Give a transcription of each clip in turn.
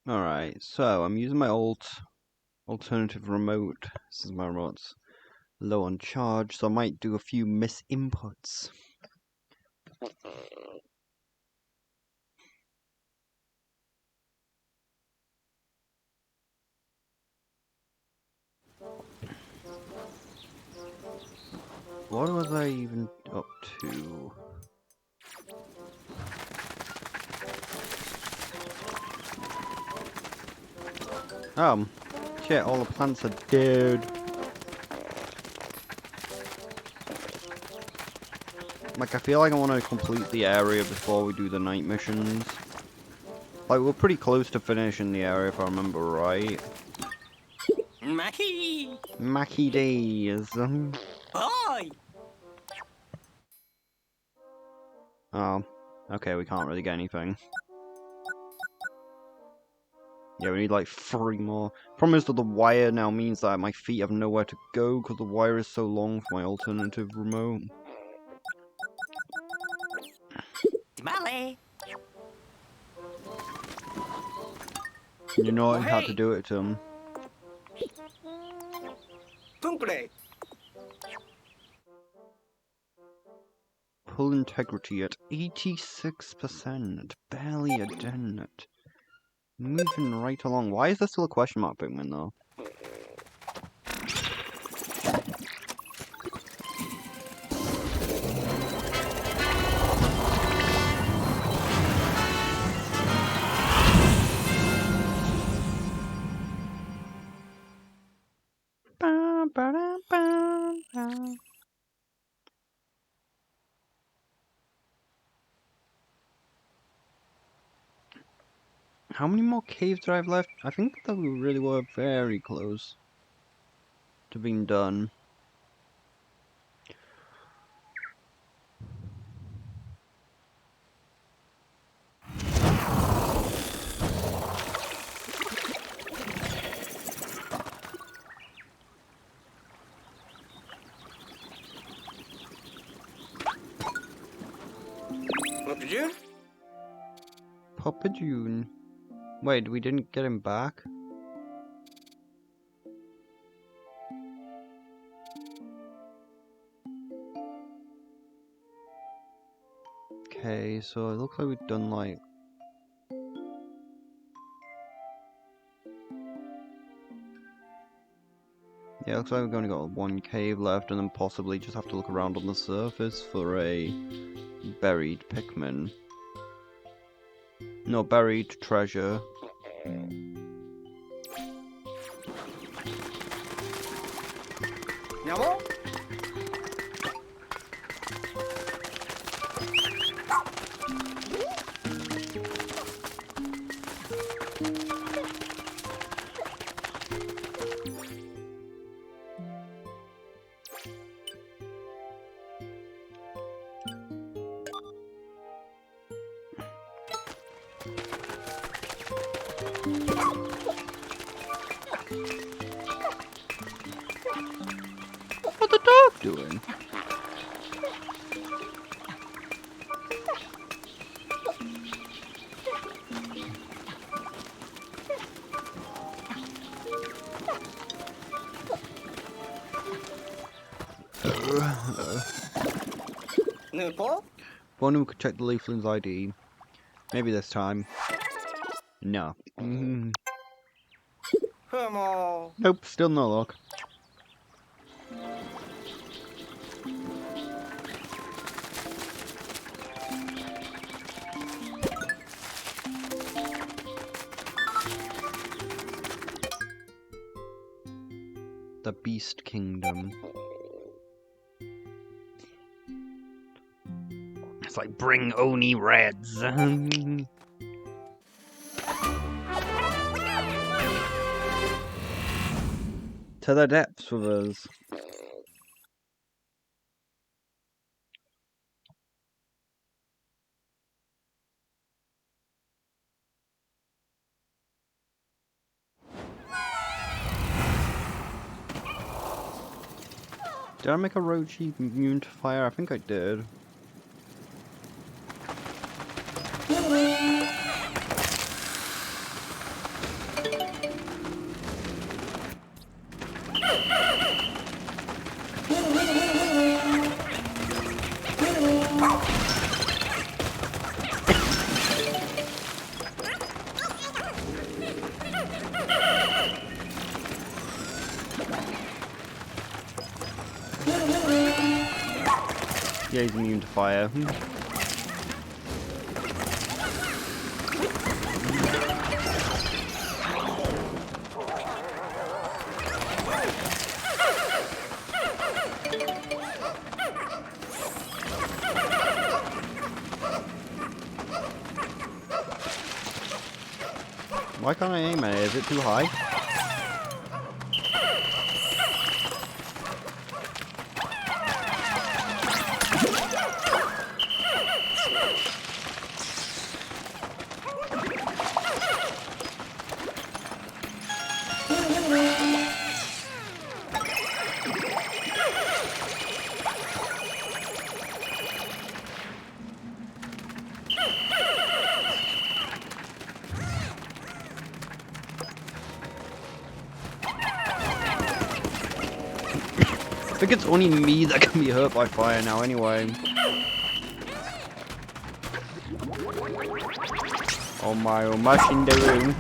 Alright, so I'm using my alternative remote. This is my remote's low on charge, so I might do a few misinputs. What was I even up to? Shit, all the plants are dead. Like, I feel like I want to complete the area before we do the night missions. Like, we're pretty close to finishing the area if I remember right. Mackie days. Oi! Oh, okay, we can't really get anything. Yeah, we need like 3 more. Problem is that the wire now means that my feet have nowhere to go because the wire is so long for my alternative remote. Timale! You know I had to do it to him. Complet! Pull integrity at 86%. Barely a dent. Moving right along. Why is there still a question mark, Pikmin, though? How many more caves do I have left? I think that we really were very close to being done. What did you? Papa June. Wait, we didn't get him back? Okay, so it looks like we've done like... Yeah, it looks like we've only got 1 cave left and then possibly just have to look around on the surface for a buried Pikmin. No, buried treasure. Namo? What's the dog doing? Nupo? If only we could check the Leaflin's ID. Maybe this time. No. Humo. Nope, still no luck. The Beast Kingdom. It's like, bring Oni Reds. To the depths with us. Did I make a Rochi immune to fire? I think I did. Yeah, he's immune to fire. Why can't I aim at it? Is it too high? I think it's only me that can be hurt by fire now anyway. Oh my, oh mush in the room.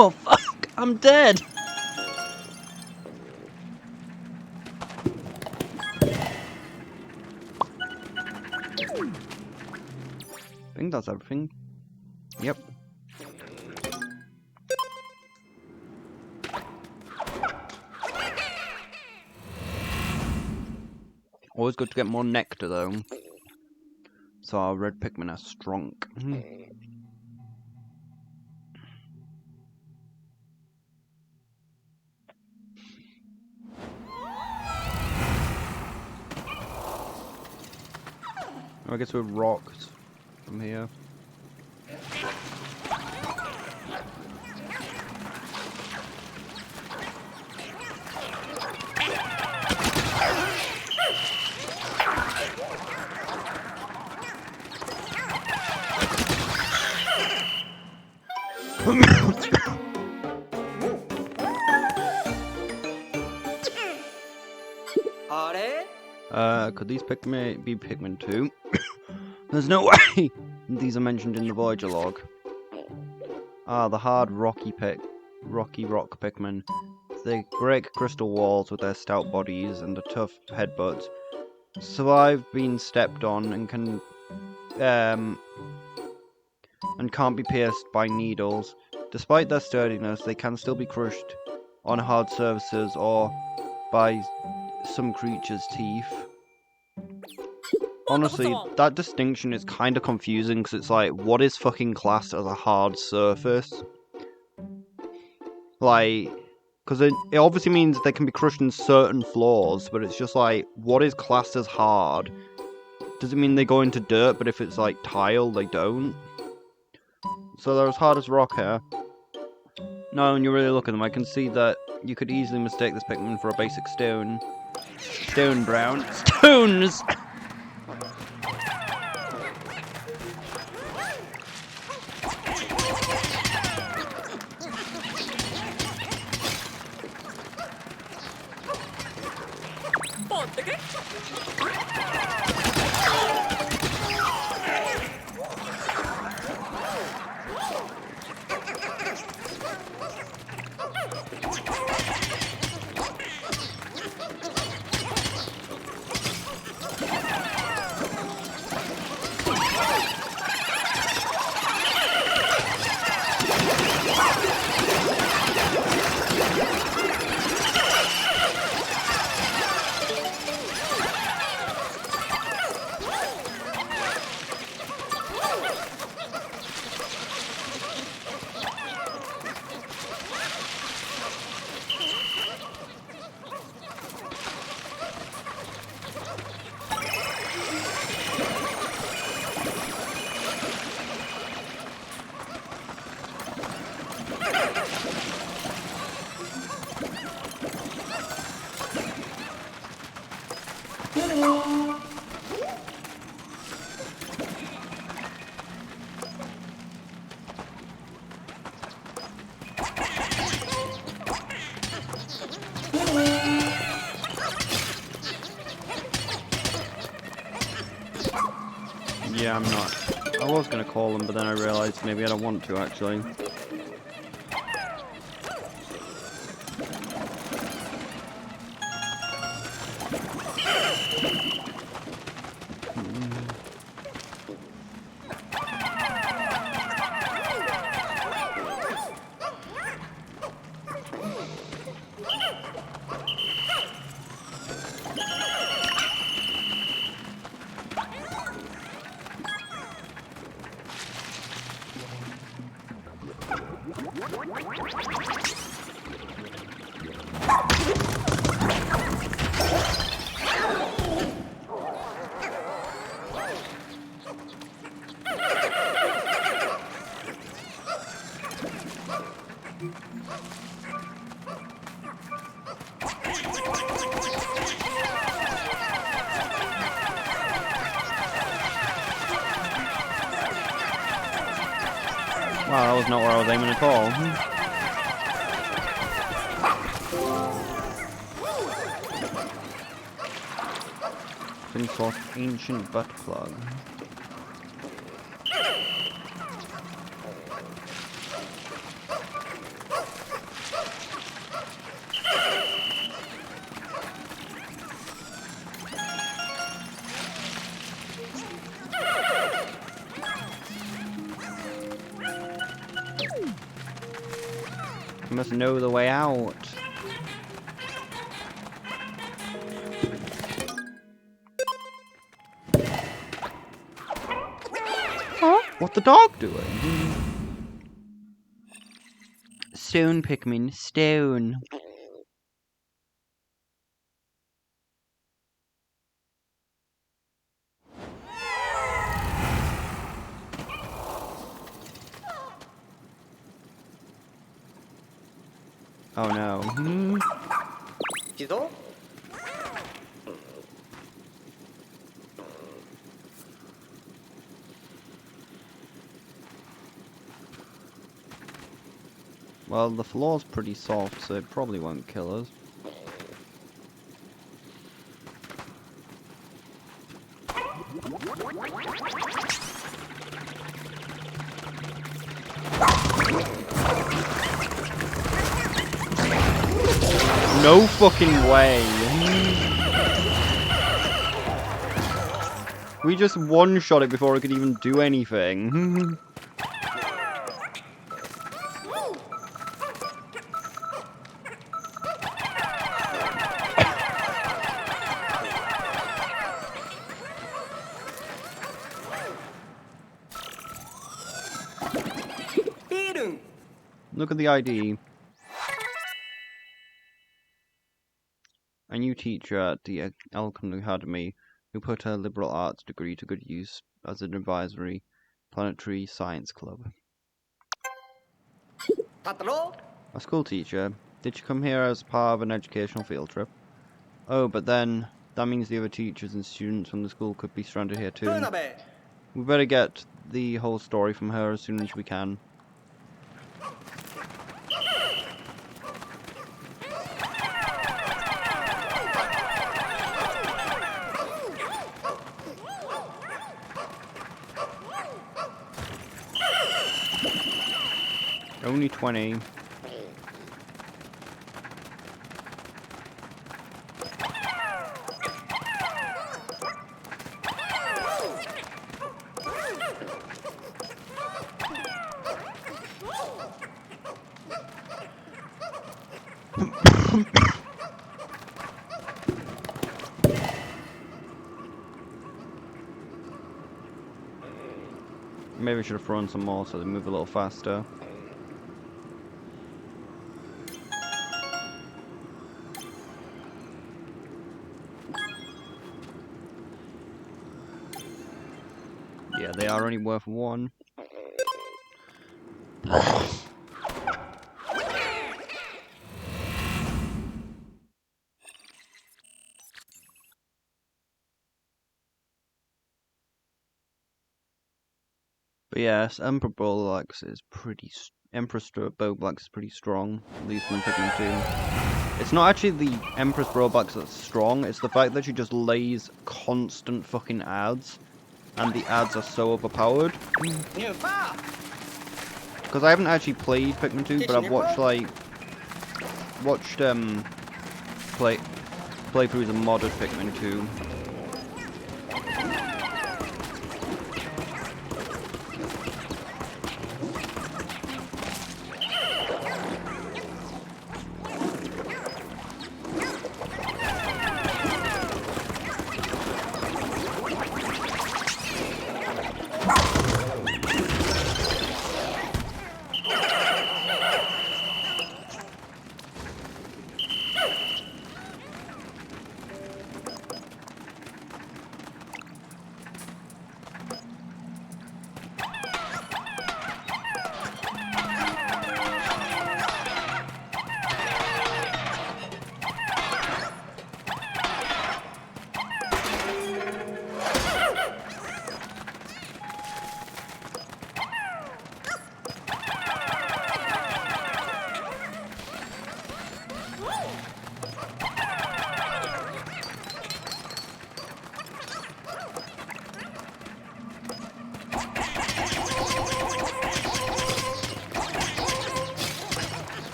Oh fuck, I'm dead! I think that's everything. Yep. Always good to get more nectar though. So our red pikmin are strong. I guess we're rocked from here. Could these Pikmin be Pikmin 2? There's no way! These are mentioned in the Voyager log. Ah, the hard, rocky rock Pikmin. They break crystal walls with their stout bodies and a tough headbutt. Survive being stepped on and can't be pierced by needles. Despite their sturdiness, they can still be crushed on hard surfaces or by some creatures' teeth. Honestly, that distinction is kind of confusing because it's like, what is fucking classed as a hard surface? Like, because it obviously means they can be crushed in certain floors, but it's just like, what is classed as hard? Does it mean they go into dirt, but if it's like tile, they don't? So they're as hard as rock here. No, when you really look at them, I can see that you could easily mistake this Pikmin for a basic stone. Stone brown. Stones! Yeah, I'm not. I was gonna call them, but then I realized maybe I don't want to actually. Wow, that was not where I was aiming at all. Some sort of ancient butt plug. You must know the way out. Huh? What's the dog doing? Stone, Pikmin, stone. Oh no. Kizo? Well, the floor's pretty soft, so it probably won't kill us. No fucking way. We just one-shot it before it could even do anything. Bill! Look at the ID. A new teacher at the Alchemy Academy who put her liberal arts degree to good use as an advisory planetary science club. Tataro? A school teacher. Did she come here as part of an educational field trip? Oh, but then that means the other teachers and students from the school could be stranded here too. Funabe! We better get the whole story from her as soon as we can. Only 20. Maybe I should have thrown some more so they move a little faster. Yeah, they are only worth 1. But yes, Emperor Bowlax is pretty. Empress Bowlax is pretty strong, at least in Pikmin 2. It's not actually the Empress Bowlax that's strong, it's the fact that she just lays constant fucking ads. and the ads are so overpowered. New far. Because I haven't actually played Pikmin 2, but I've watched playthroughs of modded Pikmin 2.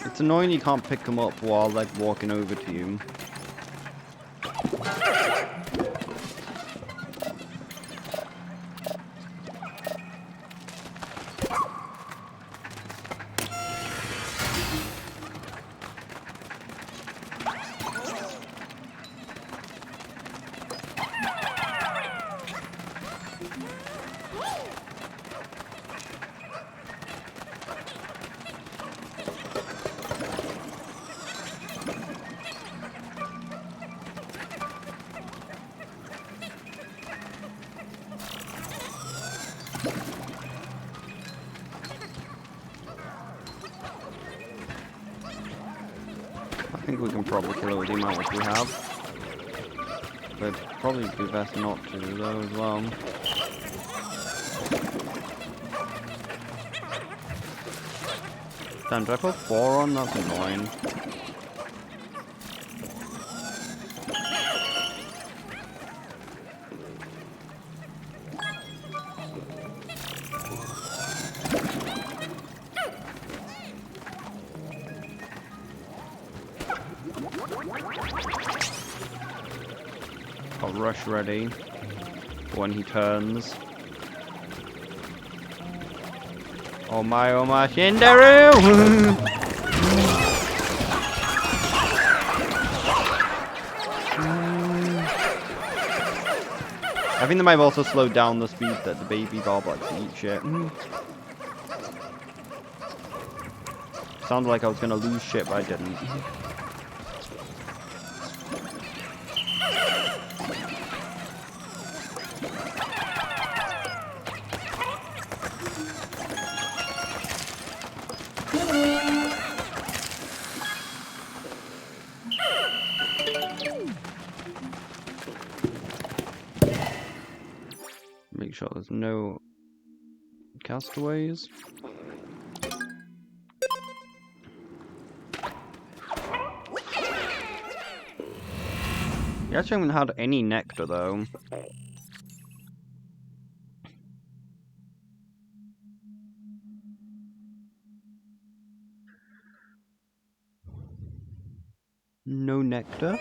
It's annoying you can't pick them up while like walking over to you. I think we can probably kill it with the amount which we have. But it'd probably be best not to though as well. Damn, did I put 4 on? That's annoying. Got rush ready when he turns. Oh my Shindaru! I think they might have also slowed down the speed that the baby barb likes to eat shit. Sounded like I was gonna lose shit, but I didn't. Make sure there's no castaways. You actually haven't had any nectar though. No nectar?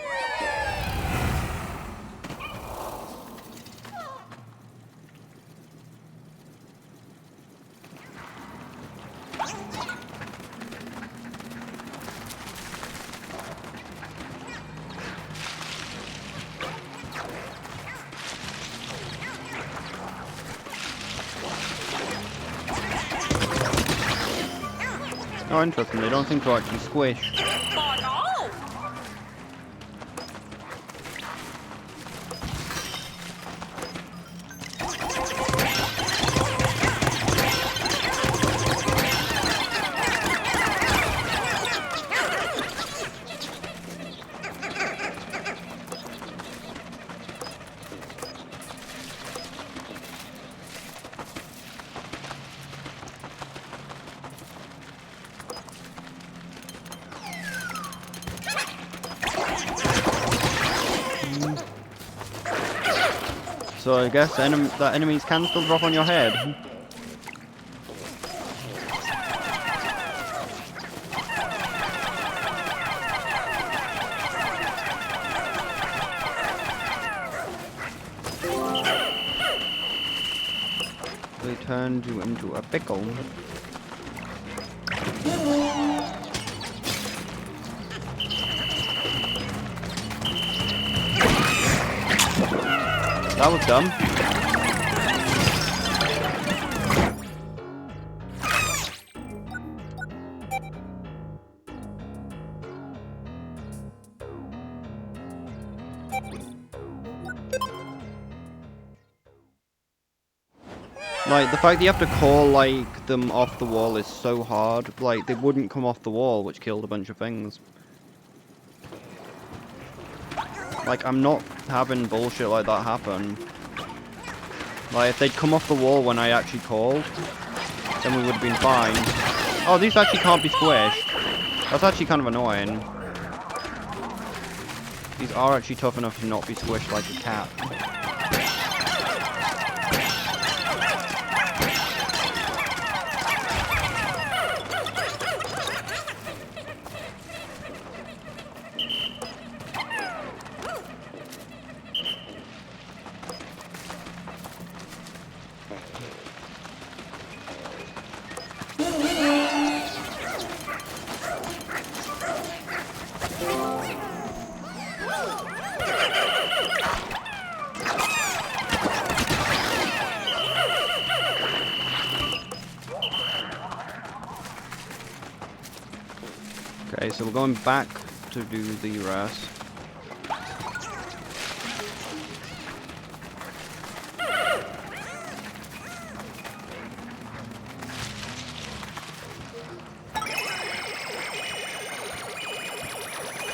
Oh, interesting. They don't seem to actually squish. so I guess that enemies can still drop on your head. They turned you into a pickle. That was dumb. Like, the fact that you have to call, like, them off the wall is so hard. Like, they wouldn't come off the wall, which killed a bunch of things. Like, I'm not having bullshit like that happen. Like, if they'd come off the wall when I actually called, then we would have been fine. Oh, these actually can't be squished. That's actually kind of annoying. These are actually tough enough to not be squished like a cat. Okay, so we're going back to do the rest.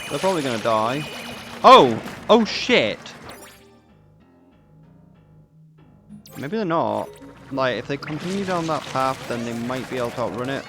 They're probably gonna die. Oh! Oh shit! Maybe they're not. Like, if they continue down that path, then they might be able to outrun it.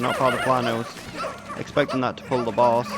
Not part of the plan. I was expecting that to pull the boss.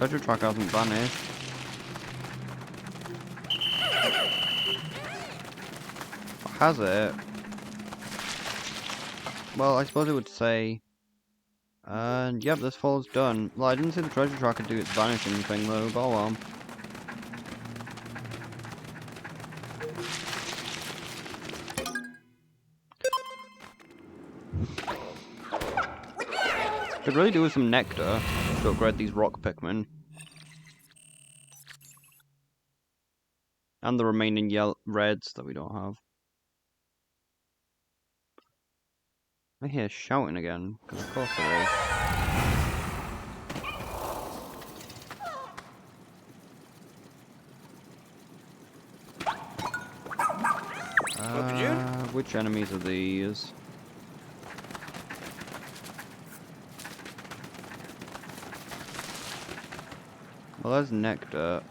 treasure track hasn't vanished. Or has it? Well, I suppose it would say... And yep, this fall's done. Well, I didn't see the treasure tracker do its vanishing thing though, but oh well. Could really do with some nectar to upgrade these rock pikmin. And the remaining reds that we don't have. I hear shouting again, because of course there is. Which enemies are these? Well, there's nectar.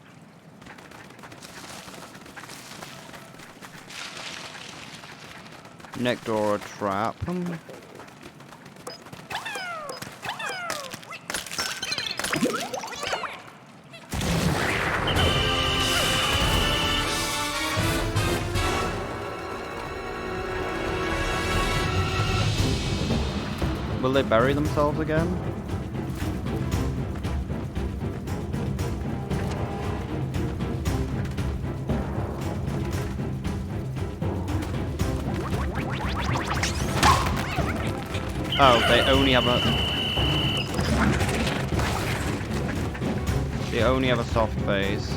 Nectar or a trap. Will they bury themselves again? Oh, they only have a... They only have a soft base.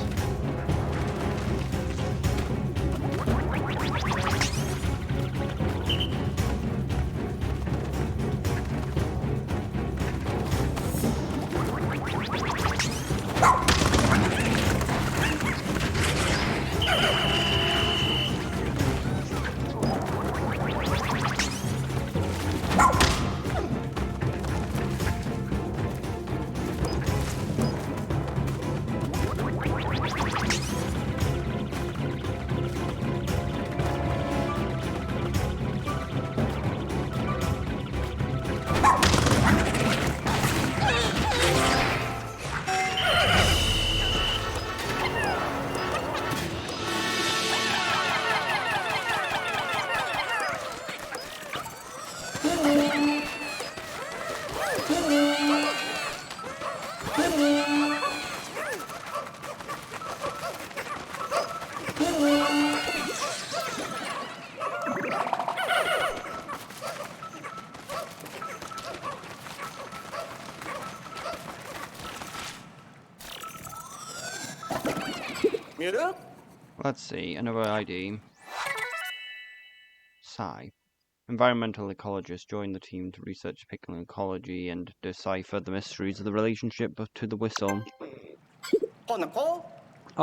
Let's see, another ID. Sigh. Environmental ecologists joined the team to research pikmin ecology and decipher the mysteries of the relationship to the whistle. Oh,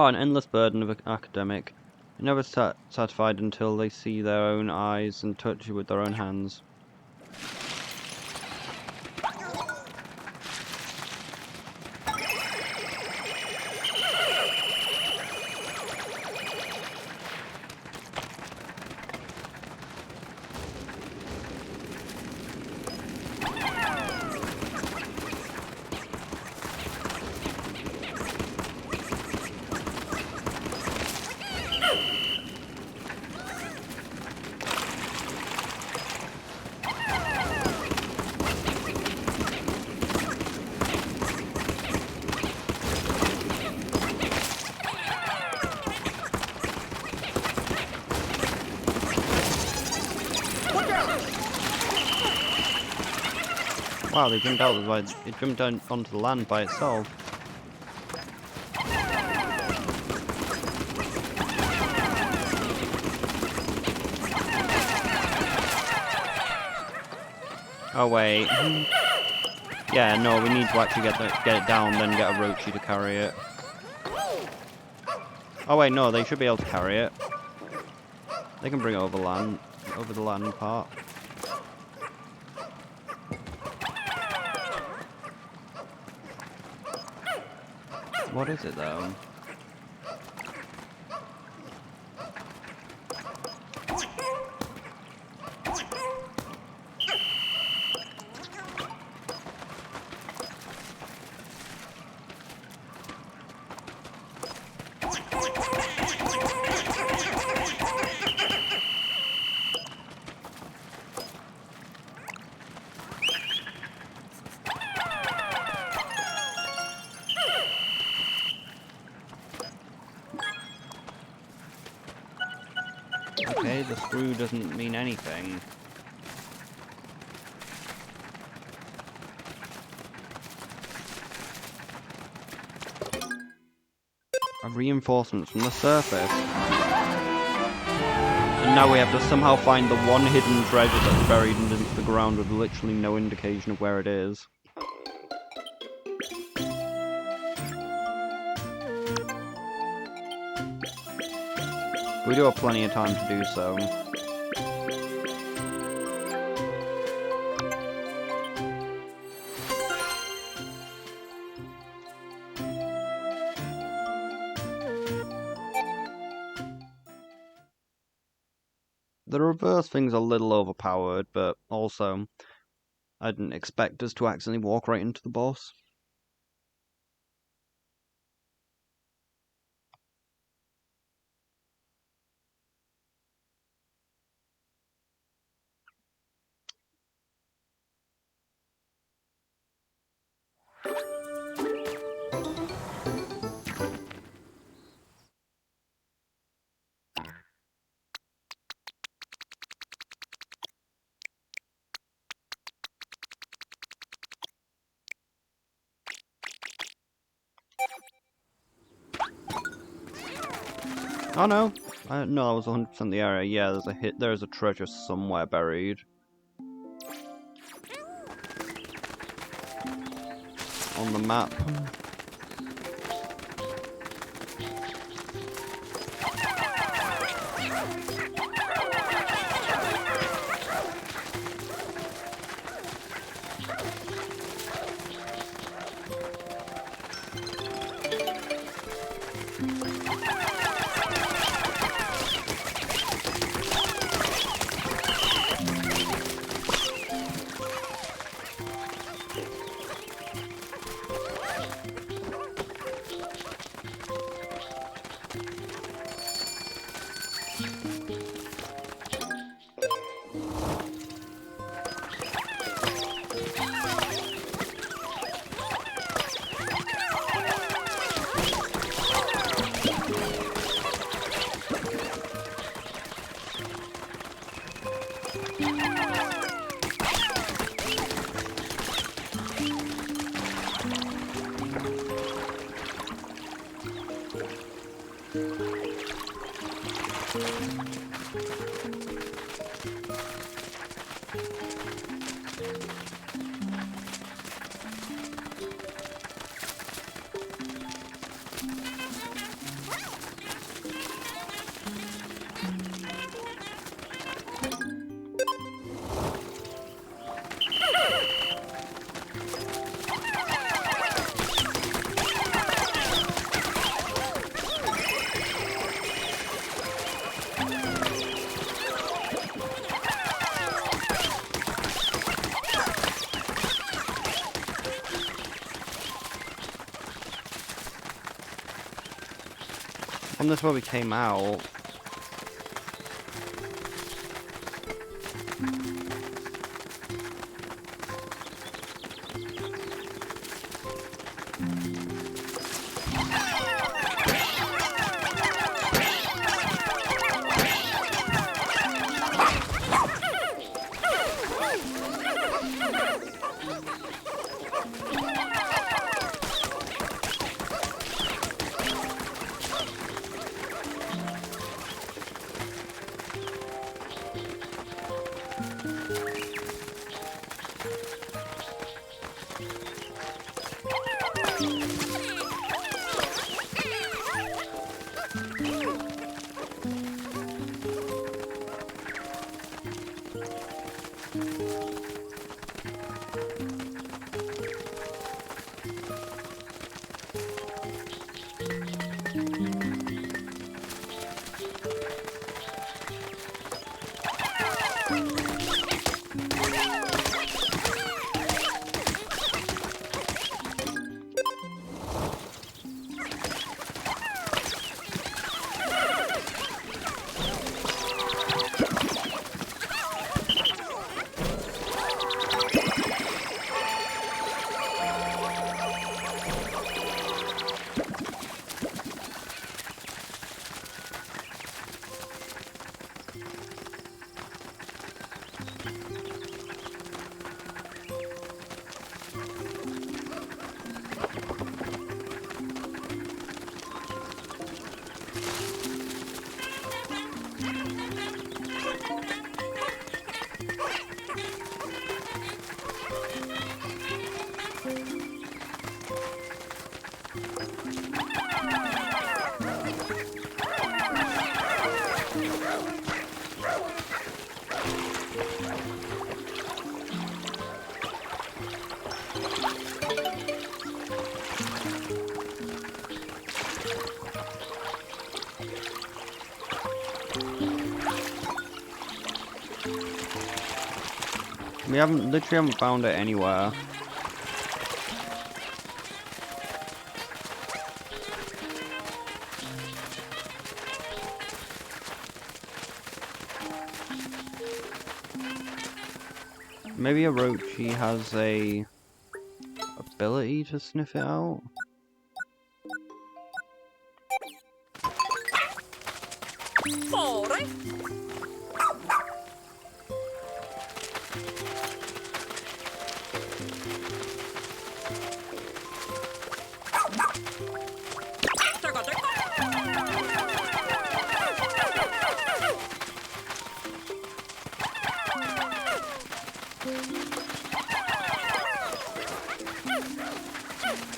an endless burden of an academic. Never satisfied until they see their own eyes and touch it with their own hands. Wow, they jumped out it jumped down onto the land by itself. Oh wait. Yeah, no, we need to actually get it down, then get a Rochi to carry it. Oh wait, no, they should be able to carry it. They can bring it over the land part. What is it though? the screw doesn't mean anything. Reinforcements from the surface. And now we have to somehow find the one hidden treasure that's buried into the ground with literally no indication of where it is. We do have plenty of time to do so. The reverse thing's a little overpowered, but also I didn't expect us to accidentally walk right into the boss. Oh no! No, I was 100% the area. Yeah, there's a treasure somewhere buried. On the map. And that's where we came out. We literally haven't found it anywhere. Maybe Orochi has a ability to sniff it out?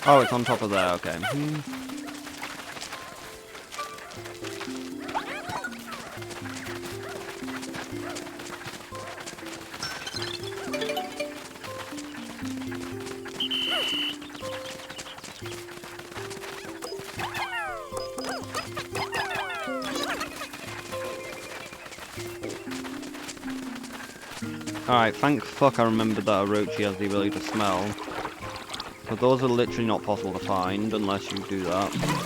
Oh, it's on top of there, okay. Alright, thank fuck I remembered that Orochi has the ability to smell. But those are literally not possible to find unless you do that.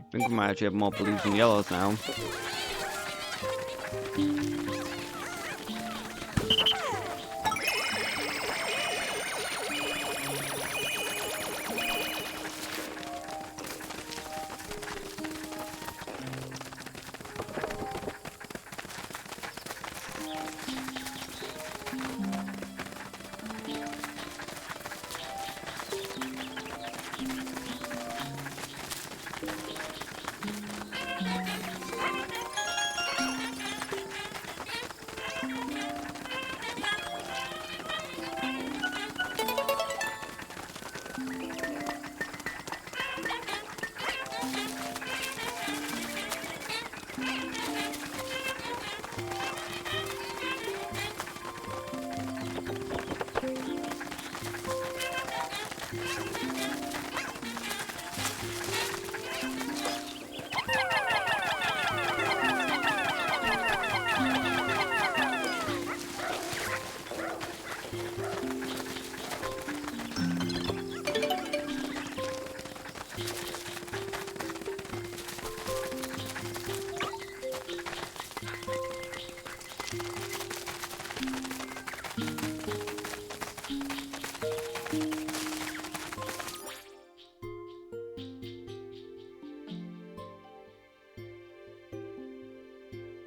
I think we might actually have more blues and yellows now.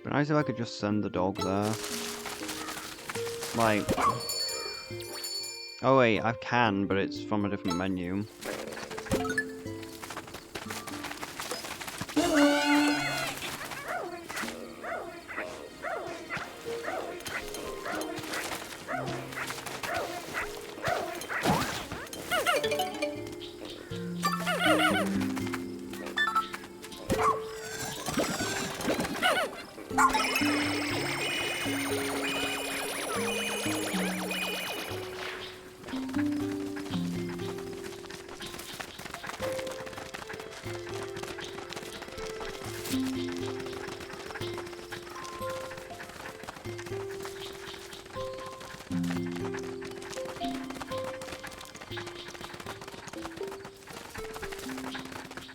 But nice if I could just send the dog there. Like... Oh wait, I can, but it's from a different menu.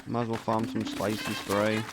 Might as well farm some spicy spray.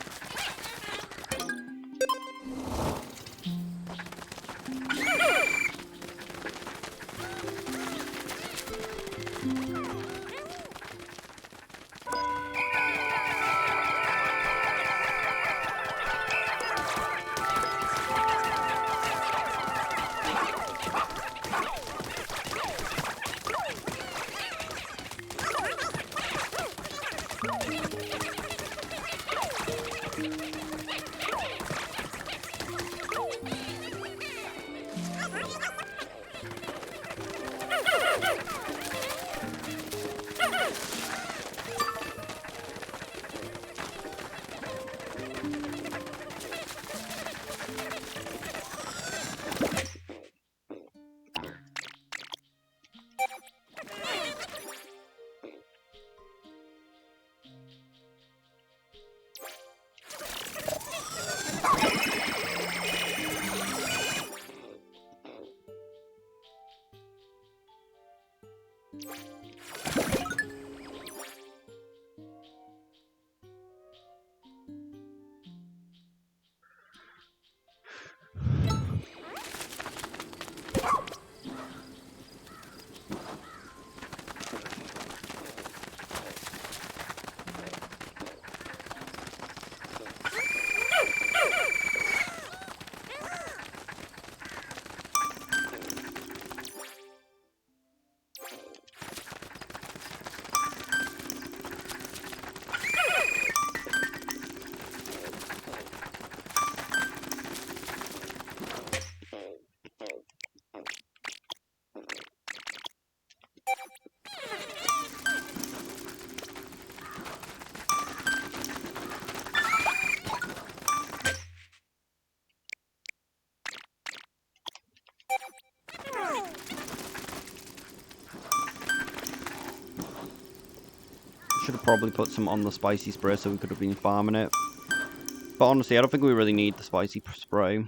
Should have probably put some on the spicy spray so we could have been farming it. But honestly, I don't think we really need the spicy spray.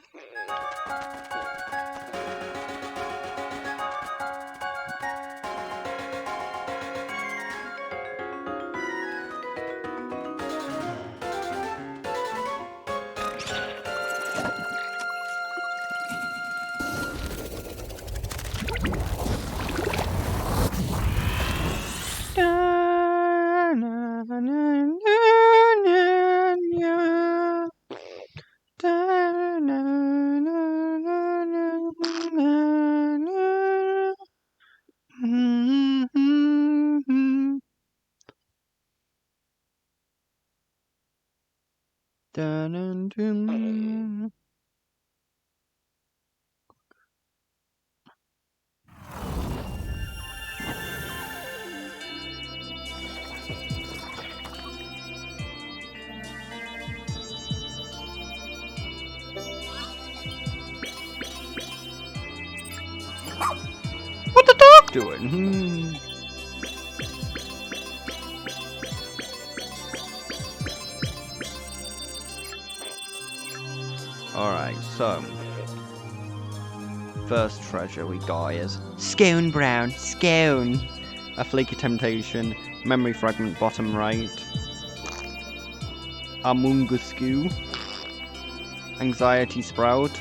What the dog doing? Alright, so first treasure we got is scone brown, scone. A flaky temptation, memory fragment bottom right. Amungusku. Anxiety sprout.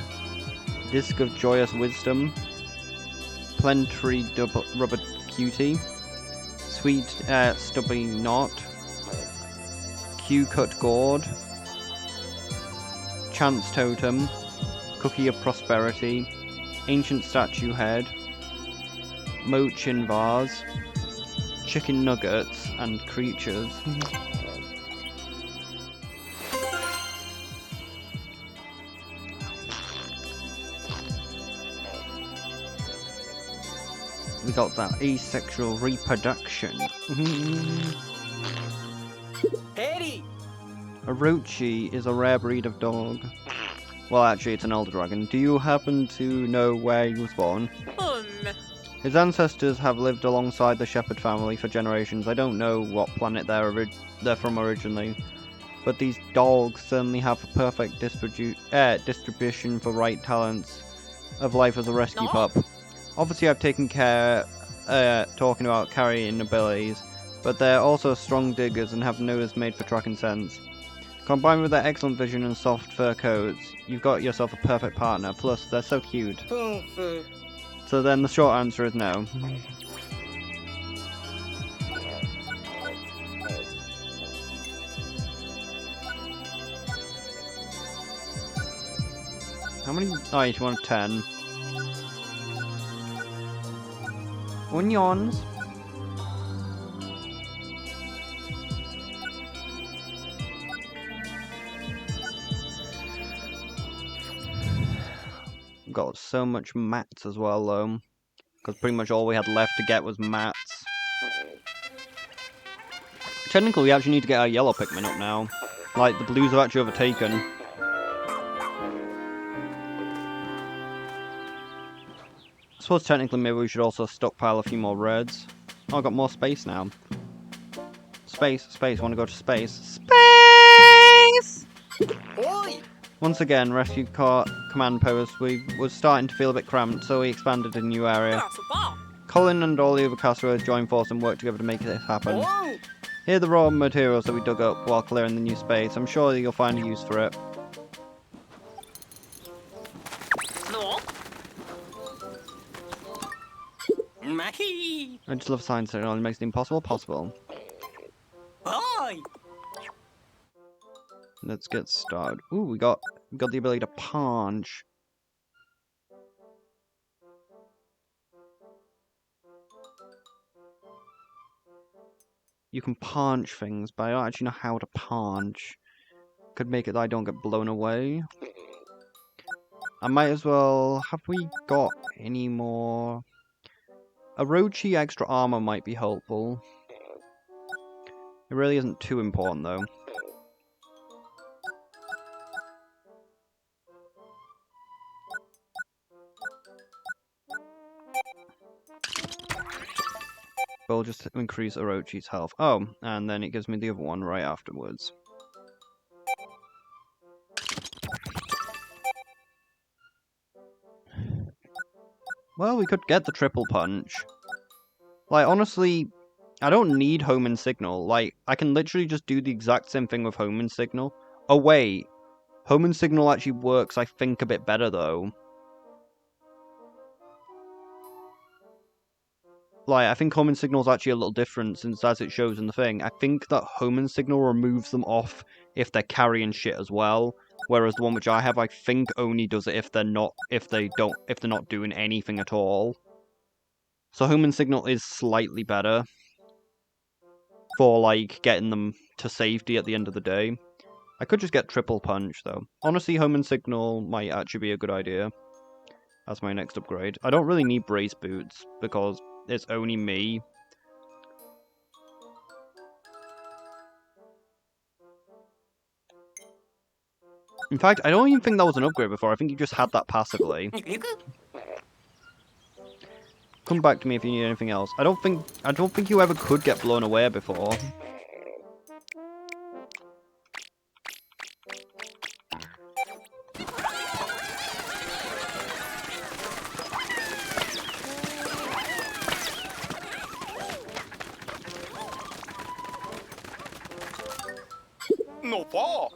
Disc of joyous wisdom. Plenty rubber cutie. Sweet stubby knot. Q-cut gourd. Chance totem. Cookie of prosperity. Ancient statue head. Mochin vase. Chicken nuggets and creatures. We got that asexual reproduction. Eddie. A Rochi is a rare breed of dog. Well, actually, it's an elder dragon. Do you happen to know where he was born? His ancestors have lived alongside the shepherd family for generations. I don't know what planet they're from originally, but these dogs certainly have a perfect distribution for right talents of life as a rescue pup. Obviously, I've taken care talking about carrying abilities, but they're also strong diggers and have noses made for tracking scents. Combined with their excellent vision and soft fur coats, you've got yourself a perfect partner. Plus, they're so cute. So then the short answer is no. How many? Oh, you want 10. Onions. Got so much mats as well, though. Because pretty much all we had left to get was mats. Technically, we actually need to get our yellow pikmin up now. Like, the blues have actually overtaken. I suppose technically maybe we should also stockpile a few more reds. Oh, I've got more space now. Space. Want to go to space. Space! Oi! Once again, rescue command post. We was starting to feel a bit cramped, so we expanded a new area. Colin and all the other castaway joined force and worked together to make this happen. Here are the raw materials that we dug up while clearing the new space. I'm sure you'll find a use for it. I just love science technology. It makes the impossible possible. Let's get started. Ooh, we got the ability to punch. You can punch things, but I don't actually know how to punch. Could make it that I don't get blown away. I might as well... Have we got any more? Orochi extra armor might be helpful. It really isn't too important, though. We'll just increase Orochi's health. Oh, and then it gives me the other one right afterwards. Well, we could get the triple punch. Like, honestly, I don't need home and signal. Like, I can literally just do the exact same thing with home and signal. Oh, wait. Home and signal actually works, I think, a bit better, though. Like, I think home and signal is actually a little different, since as it shows in the thing, I think that home and signal removes them off if they're carrying shit as well. Whereas the one which I have, I think only does it if they're not doing anything at all. So home and signal is slightly better for, like, getting them to safety at the end of the day. I could just get triple punch, though. Honestly, home and signal might actually be a good idea as my next upgrade. I don't really need brace boots, because it's only me. In fact, I don't even think that was an upgrade before. I think you just had that passively. Come back to me if you need anything else. I don't think you ever could get blown away before.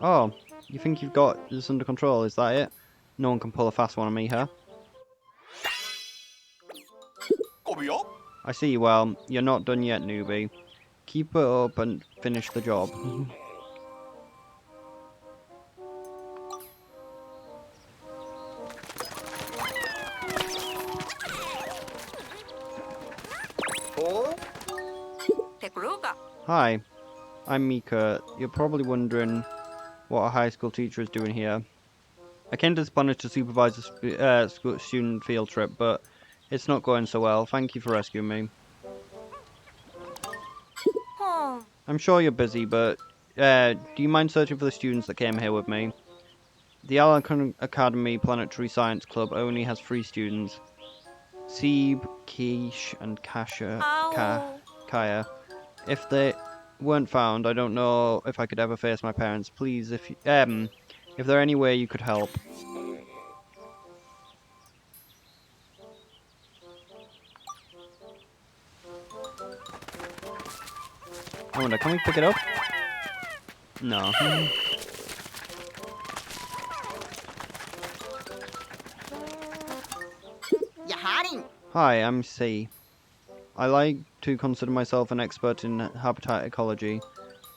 Oh, you think you've got this under control, is that it? No one can pull a fast one on me, huh? I see, well, you're not done yet, newbie. Keep it up and finish the job. Hi, I'm Mika. You're probably wondering what a high school teacher is doing here. I came to this planet to supervise a student field trip, but it's not going so well. Thank you for rescuing me. I'm sure you're busy, but do you mind searching for the students that came here with me? The Alan Academy Planetary Science Club only has 3 students. Seb, Quiche, and Ow. Kaya. If they weren't found, I don't know if I could ever face my parents. Please, if there any way you could help. I wonder, can we pick it up? No. Yaharin. Hi, I'm C. I like to consider myself an expert in habitat ecology.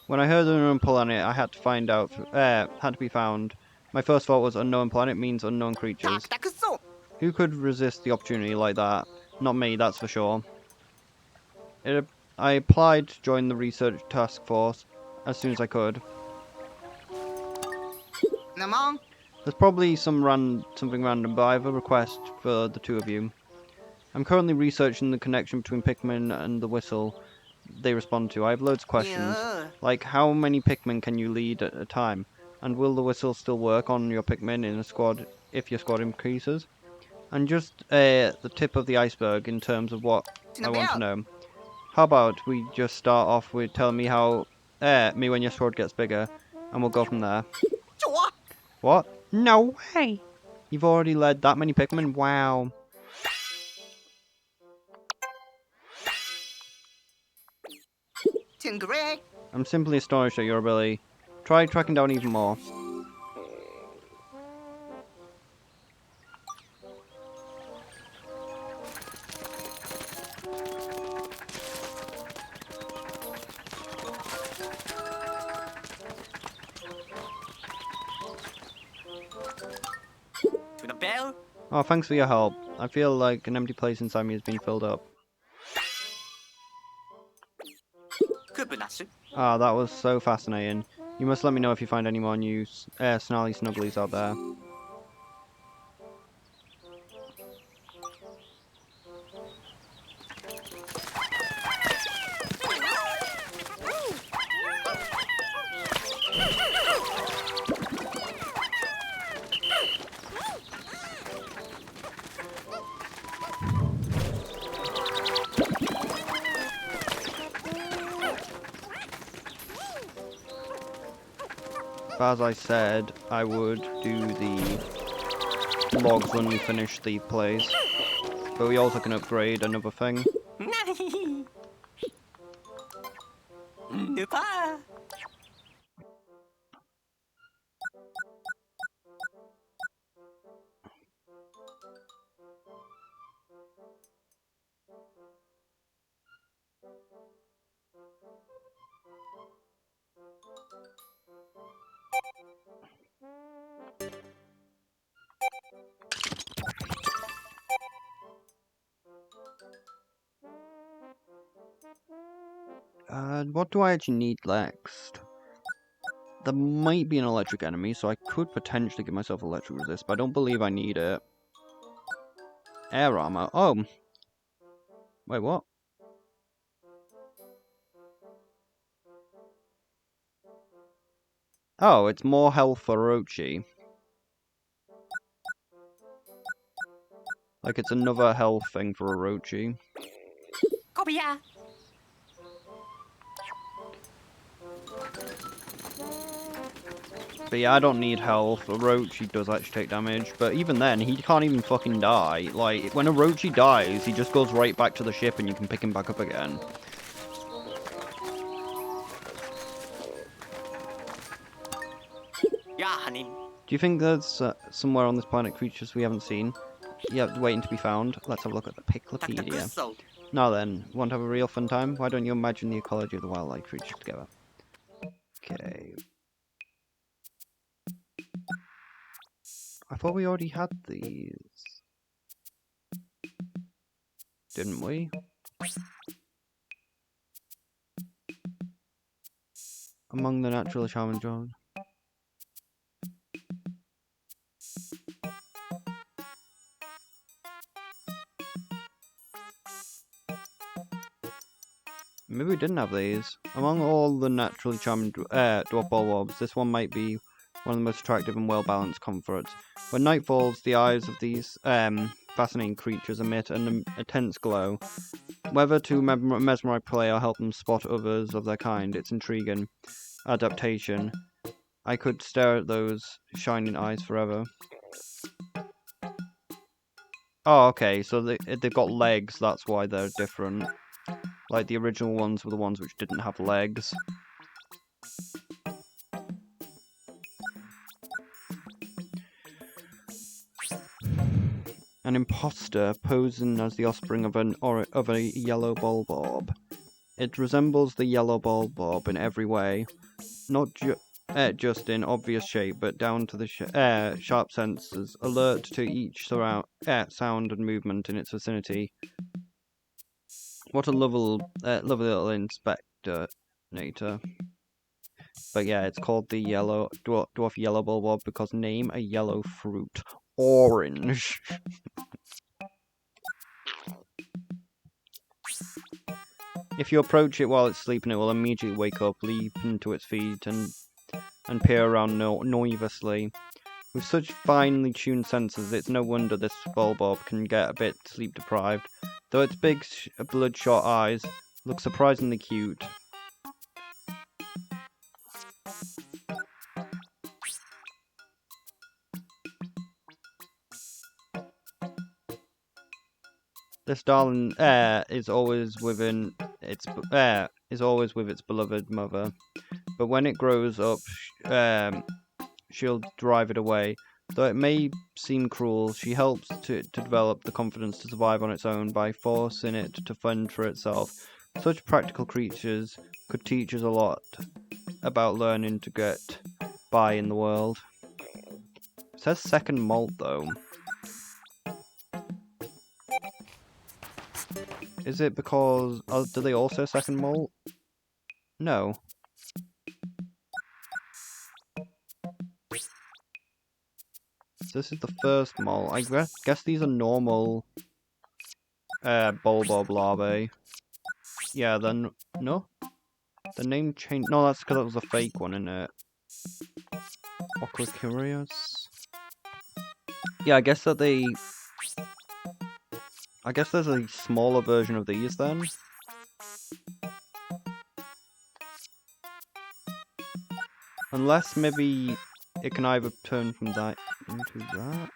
When I heard unknown planet, I had to be found. My first thought was unknown planet means unknown creatures. Takuso. Who could resist the opportunity like that? Not me, that's for sure. I applied to join the research task force as soon as I could. Namon. There's probably something random, but I have a request for the two of you. I'm currently researching the connection between Pikmin and the whistle they respond to. I have loads of questions, Yeah. like how many Pikmin can you lead at a time? And will the whistle still work on your Pikmin in a squad if your squad increases? And just the tip of the iceberg in terms of what I want to know. How about we just start off with telling me how me when your squad gets bigger, and we'll go from there. Chua. What? No way! You've already led that many Pikmin? Wow. Tingray. I'm simply astonished at your ability. Try tracking down even more. To the bell. Oh, thanks for your help. I feel like an empty place inside me has been filled up. Kubunasu. Ah, that was so fascinating. You must let me know if you find any more new snarly snugglies out there. As I said, I would do the logs when we finish the place. But we also can upgrade another thing. Nani. Nupa. What do I actually need next? There might be an electric enemy, so I could potentially give myself electric resist, but I don't believe I need it. Air armor. Oh. Wait, what? Oh, it's more health for Orochi. Like it's another health thing for Orochi. Kobia. But yeah, I don't need health. Orochi does actually take damage, but even then, he can't even fucking die. Like, when Orochi dies, he just goes right back to the ship and you can pick him back up again. Yahanin. Do you think there's somewhere on this planet creatures we haven't seen? Yeah, waiting to be found. Let's have a look at the piklopedia. Takuso. Now then, want to have a real fun time? Why don't you imagine the ecology of the wildlife creatures together? Okay. I thought we already had these. Didn't we? Among the natural challenges. Maybe we didn't have these. Among all the naturally charming dwarf bulbs, this one might be one of the most attractive and well-balanced comforts. When night falls, the eyes of these fascinating creatures emit an intense glow. Whether to mesmerize play or help them spot others of their kind, it's intriguing. Adaptation. I could stare at those shining eyes forever. Oh, okay, so they've got legs, that's why they're different. Like, the original ones were the ones which didn't have legs. An imposter posing as the offspring of a yellow bulbob. It resembles the yellow bulbob in every way, not just in obvious shape, but down to the sharp senses, alert to each sound and movement in its vicinity. What a lovely little inspector, Nater. But yeah, it's called the dwarf yellow bulbob because name a yellow fruit. Orange. If you approach it while it's sleeping, it will immediately wake up, leap into its feet, and peer around noiselessly. With such finely tuned senses, it's no wonder this bulbob can get a bit sleep deprived, though its big, bloodshot eyes look surprisingly cute. This darling is always with its beloved mother, but when it grows up, she'll drive it away. Though it may seem cruel, she helps to develop the confidence to survive on its own by forcing it to fend for itself. Such practical creatures could teach us a lot about learning to get by in the world. It says second molt though. Is it because... do they also second molt? No. This is the first molt. I guess these are normal bulbob larvae. Yeah, then... No? The name changed... No, that's because it was a fake one, isn't it? Ocrocurious? Yeah, I guess that they... I guess there's a smaller version of these then. Unless maybe it can either turn from that into that.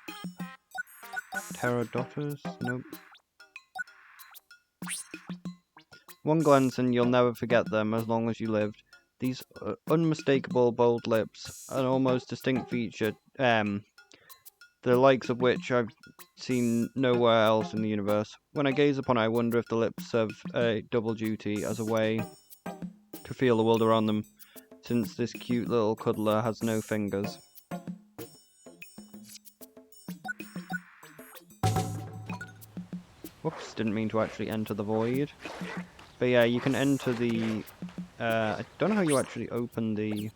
Pterodotus? Nope. One glance and you'll never forget them as long as you lived. These unmistakable bold lips, an almost distinct feature, the likes of which I've seen nowhere else in the universe. When I gaze upon it, I wonder if the lips serve a double duty as a way to feel the world around them, since this cute little cuddler has no fingers. Whoops, didn't mean to actually enter the void. But yeah, you can enter the... I don't know how you actually open the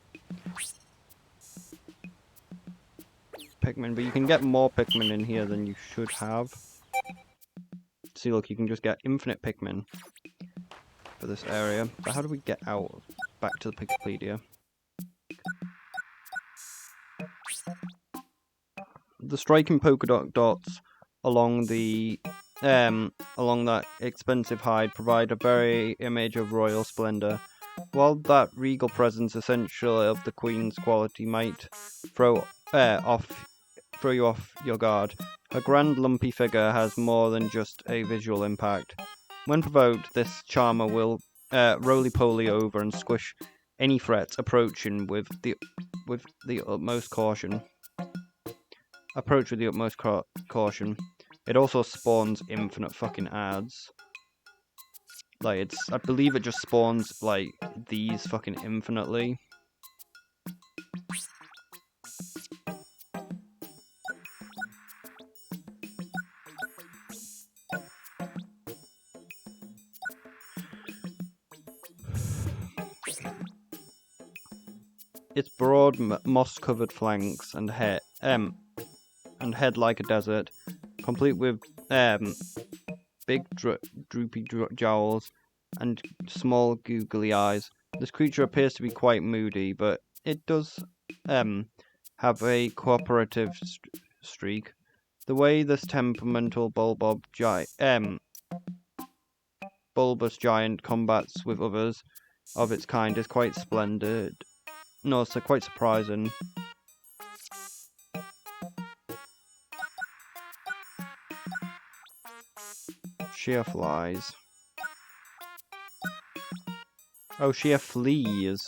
pikmin, but you can get more pikmin in here than you should have. See, look, you can just get infinite pikmin for this area. But how do we get out? Back to the piklopedia. The striking polka dots along the along that expensive hide provide a very image of royal splendor. While that regal presence essential of the queen's quality might throw you off your guard, her grand lumpy figure has more than just a visual impact. When provoked, this charmer will roly-poly over and squish any threat approaching with the utmost caution. Approach with the utmost caution. It also spawns infinite fucking ads. Like, I believe it just spawns, like, these fucking infinitely. Its broad, moss-covered flanks and head like a desert, complete with big droopy jowls and small googly eyes. This creature appears to be quite moody, but it does have a cooperative streak. The way this temperamental bulbous giant combats with others of its kind is quite splendid. No, it's quite surprising. Sheer flies. Oh, sheer fleas.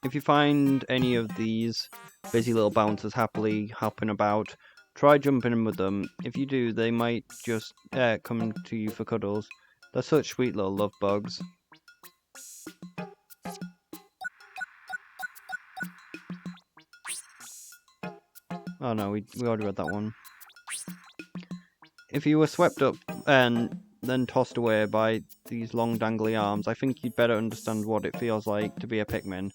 If you find any of these busy little bouncers happily hopping about, try jumping in with them. If you do, they might just come to you for cuddles. They're such sweet little love bugs. Oh no, we already read that one. If you were swept up and then tossed away by these long dangly arms, I think you'd better understand what it feels like to be a pikmin.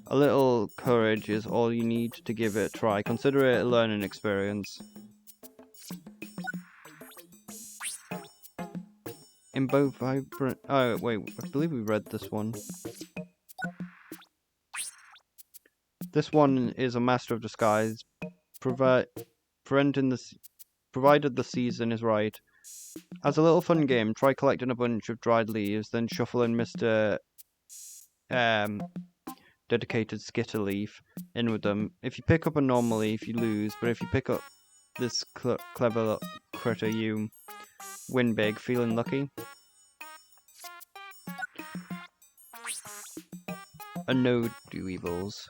A little courage is all you need to give it a try. Consider it a learning experience. In both vibrant... Oh, wait, I believe we read this one. This one is a master of disguise, provided the season is right. As a little fun game, try collecting a bunch of dried leaves, then shuffling Mr. Dedicated Skitter Leaf in with them. If you pick up a normal leaf, you lose, but if you pick up this clever critter, you win big. Feeling lucky? And no do evils.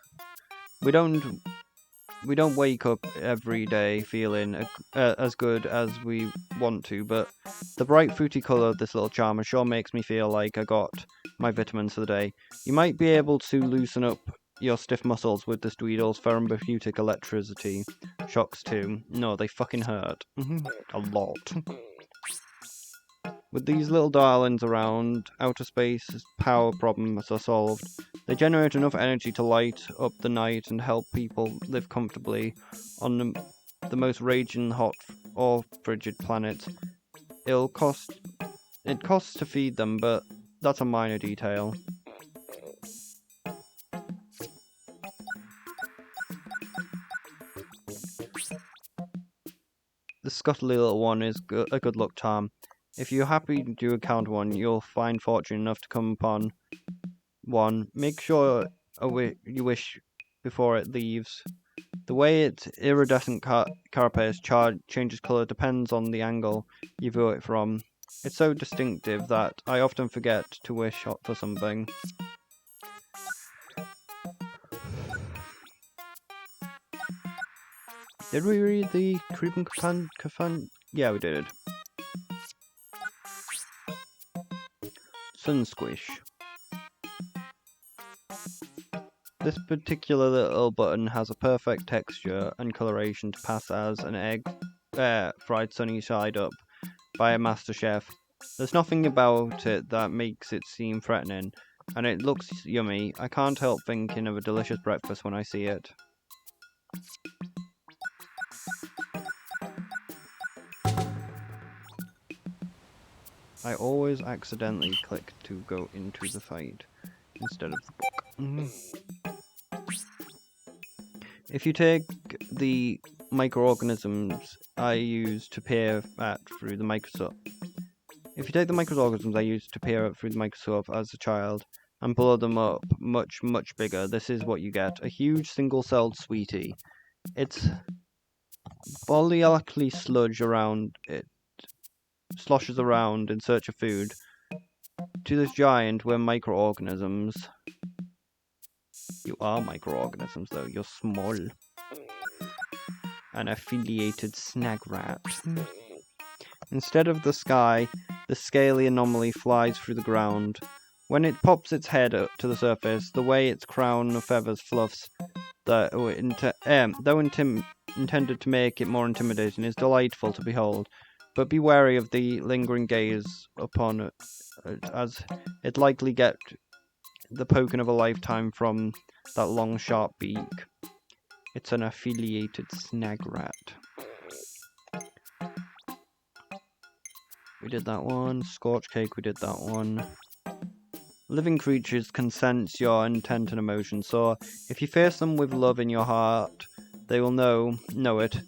We don't wake up every day feeling as good as we want to, but the bright fruity colour of this little charmer sure makes me feel like I got my vitamins for the day. You might be able to loosen up your stiff muscles with this Dweedle's therapeutic electricity. Shocks too. No, they fucking hurt. A lot. With these little darlings around, outer space's power problems are solved. They generate enough energy to light up the night and help people live comfortably on the most raging hot or frigid planet. It costs to feed them, but that's a minor detail. The scuttly little one is a good luck charm. If you're happy to encounter one, you'll find fortune enough to come upon one. Make sure you wish before it leaves. The way its iridescent carapace changes colour depends on the angle you view it from. It's so distinctive that I often forget to wish for something. Did we read the Creeping Kafan? Yeah, we did. Sun Squish. This particular little button has a perfect texture and coloration to pass as an egg fried sunny side up by a master chef. There's nothing about it that makes it seem threatening, and it looks yummy. I can't help thinking of a delicious breakfast when I see it. I always accidentally click to go into the fight instead of the book. If you take the microorganisms I used to peer at through the microscope, as a child and blow them up much bigger, this is what you get: a huge single-celled sweetie. It's volatile sludge around it. Sloshes around in search of food. To this giant, we're microorganisms. You are microorganisms, though. You're small. An affiliated snag rat. Instead of the sky, the scaly anomaly flies through the ground. When it pops its head up to the surface, the way its crown of feathers fluffs, though intended to make it more intimidating, is delightful to behold. But be wary of the lingering gaze upon it, as it likely get the poking of a lifetime from that long, sharp beak. It's an affiliated snag rat. We did that one. Scorch cake, we did that one. Living creatures can sense your intent and emotion, so if you face them with love in your heart, they will know it.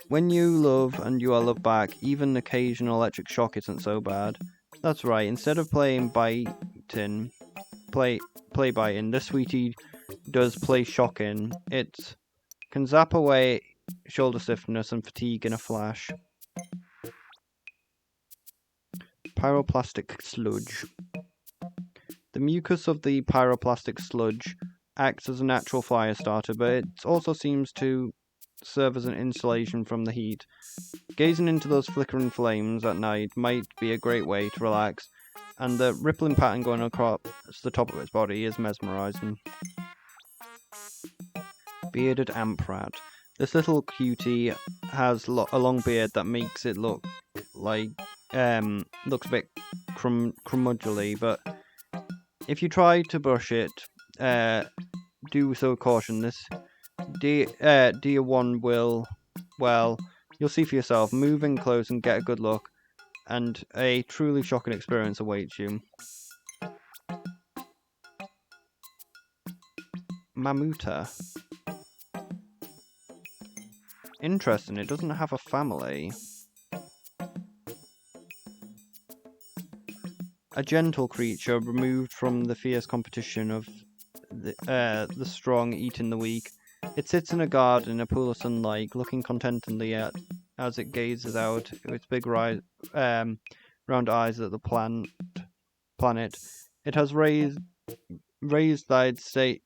When you love and you are loved back, even occasional electric shock isn't so bad. That's right, instead of playing biting, play biting, this sweetie does play shocking. It can zap away shoulder stiffness and fatigue in a flash. Pyroplastic sludge. The mucus of the pyroplastic sludge acts as a natural fire starter, but it also seems to serve as an insulation from the heat. Gazing into those flickering flames at night might be a great way to relax, and the rippling pattern going across the top of its body is mesmerizing. Bearded amp rat. This little cutie has a long beard that makes it look like looks a bit curmudgeonly, but if you try to brush it, do so caution. This dear one will, well, you'll see for yourself. Move in close and get a good look, and a truly shocking experience awaits you. Mamuta. Interesting, it doesn't have a family. A gentle creature removed from the fierce competition of the strong eating the weak. It sits in a garden in a pool of sunlight, looking contentedly as it gazes out with its big round eyes at the planet. It has raised that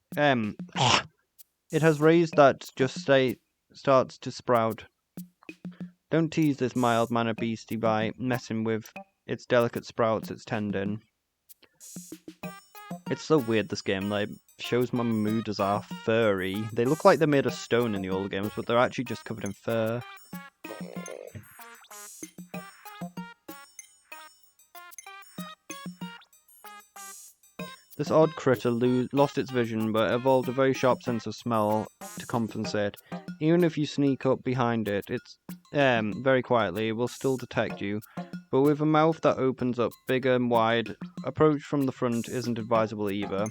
it has raised that starts to sprout. Don't tease this mild-mannered beastie by messing with its delicate sprouts it's tending. It's so weird, this game, like, shows my Mamudas are furry. They look like they're made of stone in the old games, but they're actually just covered in fur. This odd critter lost its vision, but evolved a very sharp sense of smell to compensate. Even if you sneak up behind it, it's very quietly, it will still detect you. But with a mouth that opens up bigger and wide, approach from the front isn't advisable either.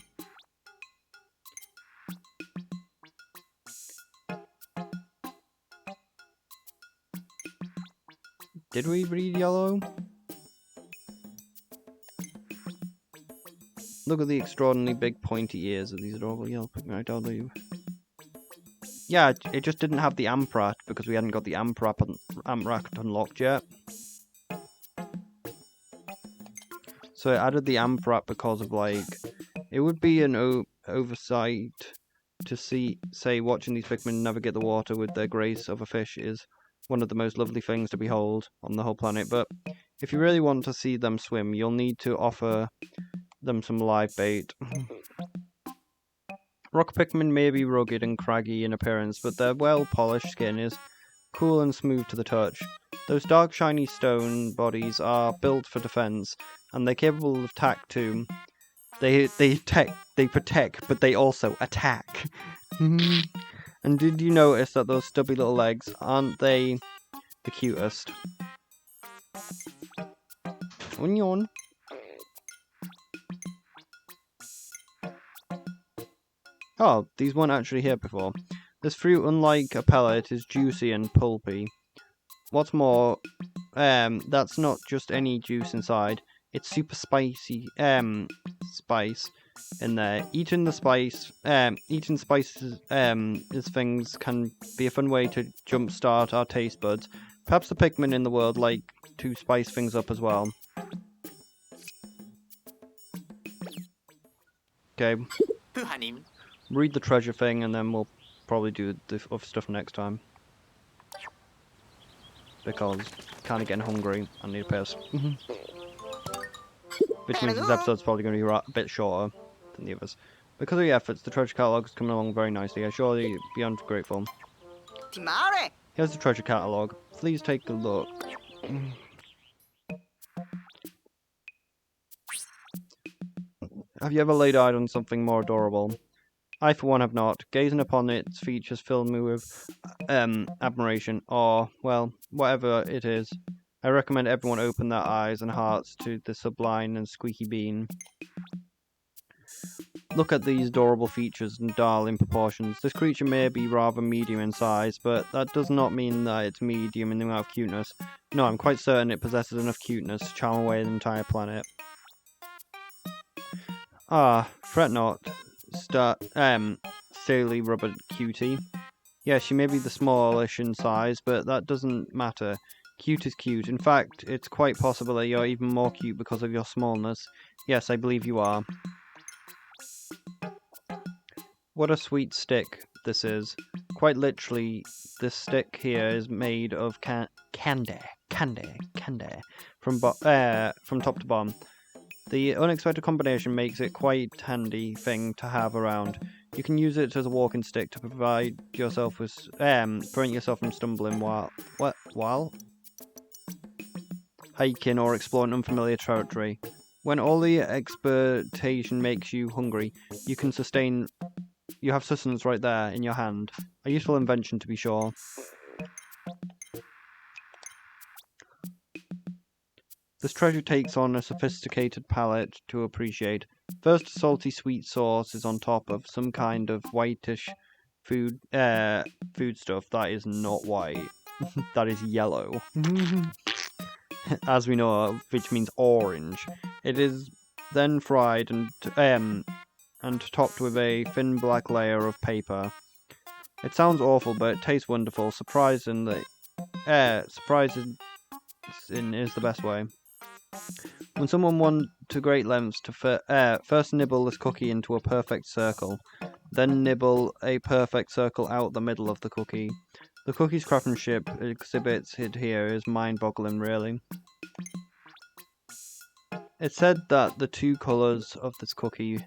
Did we read yellow? Look at the extraordinarily big pointy ears of these adorable yellow pikmin. Yeah, it just didn't have the amp rat because we hadn't got the amp rat unlocked yet. So it added the amp rat because of, like, it would be an oversight to say watching these pikmin navigate the water with their grace of a fish is one of the most lovely things to behold on the whole planet, but if you really want to see them swim, you'll need to offer them some live bait. Rock pikmin may be rugged and craggy in appearance, but their well-polished skin is cool and smooth to the touch. Those dark shiny stone bodies are built for defense, and they're capable of attack too. They protect, but they also attack. And did you notice that those stubby little legs, aren't they the cutest? Onion. Oh, these weren't actually here before. This fruit, unlike a pellet, is juicy and pulpy. What's more, that's not just any juice inside. It's super spicy, spice in there. Eating spices, as things can be a fun way to jumpstart our taste buds. Perhaps the Pikmin in the world like to spice things up as well. Okay. 부하님. Read the treasure thing and then we'll probably do the other stuff next time. Because kind of getting hungry and need a piss. Which means this episode's probably going to be a bit shorter than the others. Because of your efforts, the treasure catalogue is coming along very nicely. I'm surely beyond grateful. Timare. Here's the treasure catalogue. Please take a look. Have you ever laid eyes on something more adorable? I, for one, have not. Gazing upon its features filled me with admiration, or, well, whatever it is. I recommend everyone open their eyes and hearts to the sublime and squeaky bean. Look at these adorable features and darling proportions. This creature may be rather medium in size, but that does not mean that it's medium in the amount of cuteness. No, I'm quite certain it possesses enough cuteness to charm away the entire planet. Ah, fret not, silly rubber cutie. Yes, she may be the smallish in size, but that doesn't matter. Cute is cute. In fact, it's quite possible that you're even more cute because of your smallness. Yes, I believe you are. What a sweet stick this is. Quite literally, this stick here is made of candy, from top to bottom. The unexpected combination makes it quite handy thing to have around. You can use it as a walking stick to prevent yourself from stumbling while hiking or exploring unfamiliar territory. When all the expectation makes you hungry, you have sustenance right there in your hand. A useful invention, to be sure. This treasure takes on a sophisticated palate to appreciate. First, a salty sweet sauce is on top of some kind of whitish foodstuff that is not white. That is yellow. As we know, which means orange. It is then fried and topped with a thin black layer of paper. It sounds awful, but it tastes wonderful. Surprising is the best way. When someone went to great lengths to first nibble this cookie into a perfect circle, then nibble a perfect circle out the middle of the cookie. The cookie's craftsmanship exhibited here is mind-boggling, really. It's said that the two colours of this cookie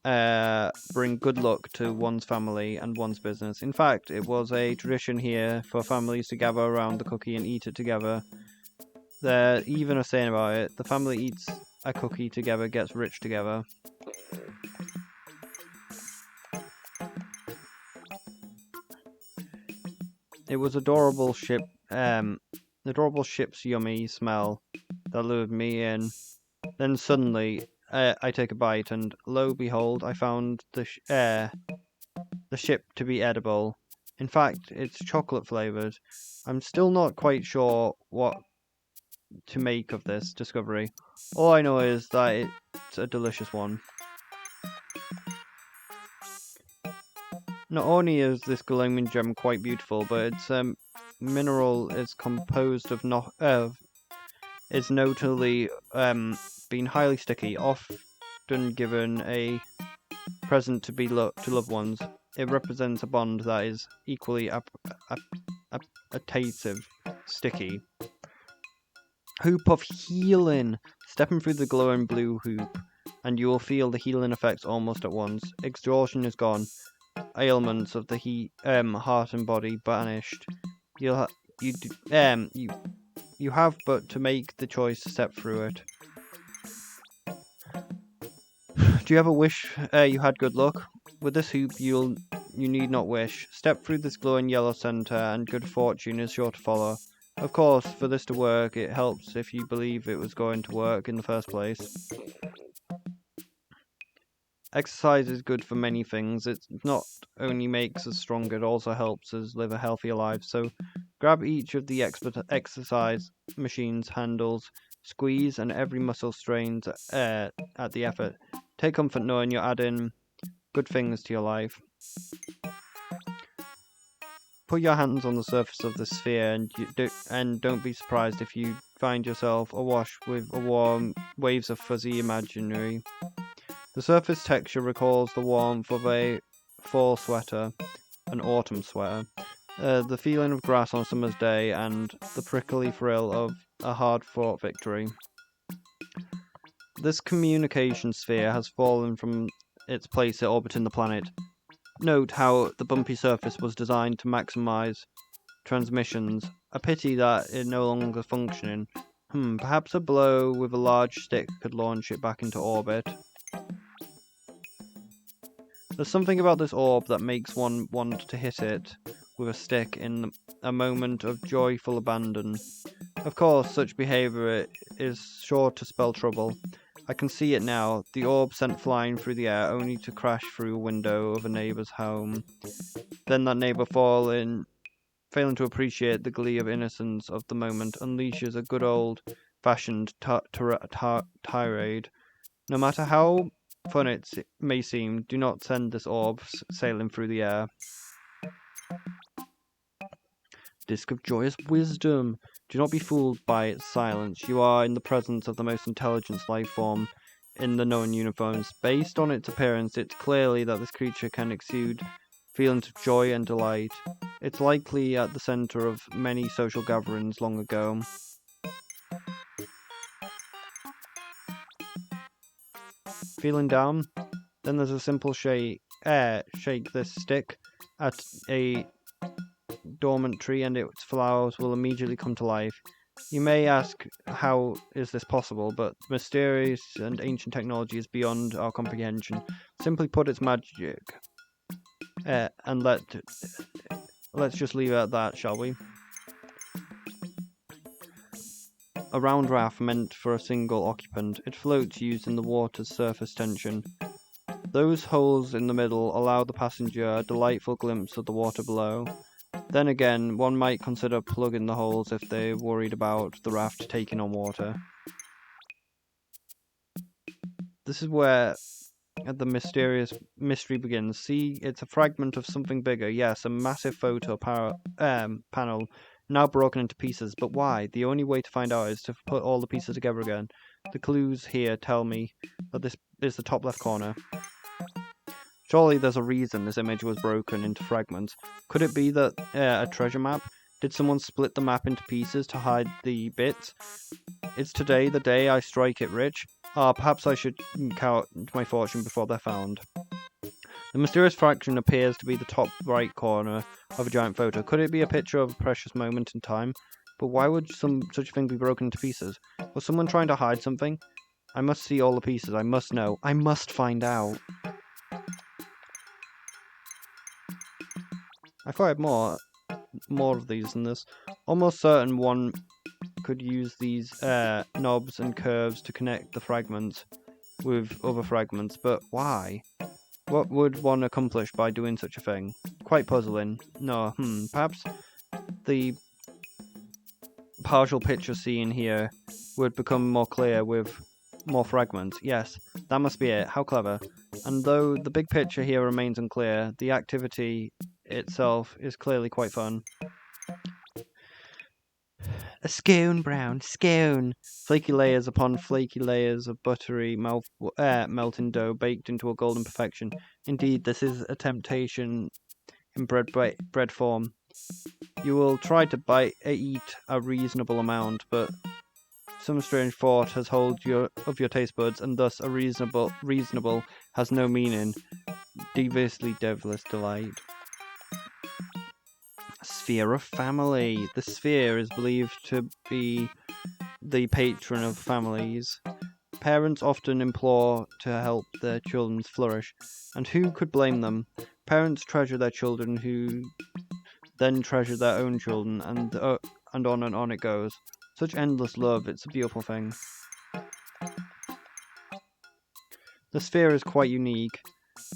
bring good luck to one's family and one's business. In fact, it was a tradition here for families to gather around the cookie and eat it together. There's even a saying about it: the family eats a cookie together gets rich together. It was adorable ship's yummy smell that lured me in. Then suddenly, I take a bite, and lo behold, I found the ship to be edible. In fact, it's chocolate flavored. I'm still not quite sure what to make of this discovery. All I know is that it's a delicious one. Not only is this glowing gem quite beautiful, but its mineral is composed of is notably been highly sticky, often given a present to loved ones. It represents a bond that is equally appetitive, sticky. Hoop of healing! Stepping through the glowing blue hoop, and you will feel the healing effects almost at once. Exhaustion is gone. Ailments of the heart and body banished. You have but to make the choice to step through it. Do you ever wish you had good luck? With this hoop, you need not wish. Step through this glowing yellow center, and good fortune is sure to follow. Of course, for this to work, it helps if you believe it was going to work in the first place. Exercise is good for many things. It not only makes us stronger, it also helps us live a healthier life. So grab each of the exercise machine's handles, squeeze, and every muscle strains at the effort. Take comfort knowing you're adding good things to your life. Put your hands on the surface of the sphere, and don't be surprised if you find yourself awash with warm waves of fuzzy imaginary. The surface texture recalls the warmth of a fall sweater, an autumn sweater, the feeling of grass on a summer's day, and the prickly thrill of a hard-fought victory. This communication sphere has fallen from its place orbiting the planet. Note how the bumpy surface was designed to maximize transmissions. A pity that it no longer functioning. Perhaps a blow with a large stick could launch it back into orbit. There's something about this orb that makes one want to hit it with a stick in a moment of joyful abandon. Of course, such behavior is sure to spell trouble. I can see it now, the orb sent flying through the air only to crash through a window of a neighbour's home. Then that neighbour failing to appreciate the glee of innocence of the moment, unleashes a good old-fashioned tirade. No matter how fun it may seem, do not send this orb sailing through the air. Disc of joyous wisdom. Do not be fooled by its silence. You are in the presence of the most intelligent life form in the known universe. Based on its appearance, it's clearly that this creature can exude feelings of joy and delight. It's likely at the center of many social gatherings long ago. Feeling down? Then there's a simple shake this stick at a dormant tree and its flowers will immediately come to life. You may ask, how is this possible? But mysterious and ancient technology is beyond our comprehension. Simply put, it's magic. And let's just leave it at that, shall we? A round raft meant for a single occupant. It floats using the water's surface tension. Those holes in the middle allow the passenger a delightful glimpse of the water below. Then again, one might consider plugging the holes if they're worried about the raft taking on water. This is where the mysterious mystery begins. See, it's a fragment of something bigger. Yes, a massive photo panel, now broken into pieces. But why? The only way to find out is to put all the pieces together again. The clues here tell me that this is the top left corner. Surely there's a reason this image was broken into fragments. Could it be that a treasure map? Did someone split the map into pieces to hide the bits? Is today the day I strike it rich? Perhaps I should count my fortune before they're found. The mysterious fraction appears to be the top right corner of a giant photo. Could it be a picture of a precious moment in time? But why would such a thing be broken into pieces? Was someone trying to hide something? I must see all the pieces. I must know. I must find out. I thought I had more of these than this. Almost certain one could use these knobs and curves to connect the fragments with other fragments, but why? What would one accomplish by doing such a thing? Quite puzzling. No, perhaps the partial picture seen here would become more clear with more fragments. Yes, that must be it. How clever. And though the big picture here remains unclear, the activity itself is clearly quite fun. A scone, Brown, scone! Flaky layers upon flaky layers of buttery melting dough baked into a golden perfection. Indeed, this is a temptation in bread form. You will try to eat a reasonable amount, but some strange thought has hold of your taste buds, and thus a reasonable has no meaning. Deviously devilish delight. Sphere of family. The sphere is believed to be the patron of families. Parents often implore to help their children flourish, and who could blame them? Parents treasure their children, who then treasure their own children, and on it goes. Such endless love, it's a beautiful thing. The sphere is quite unique,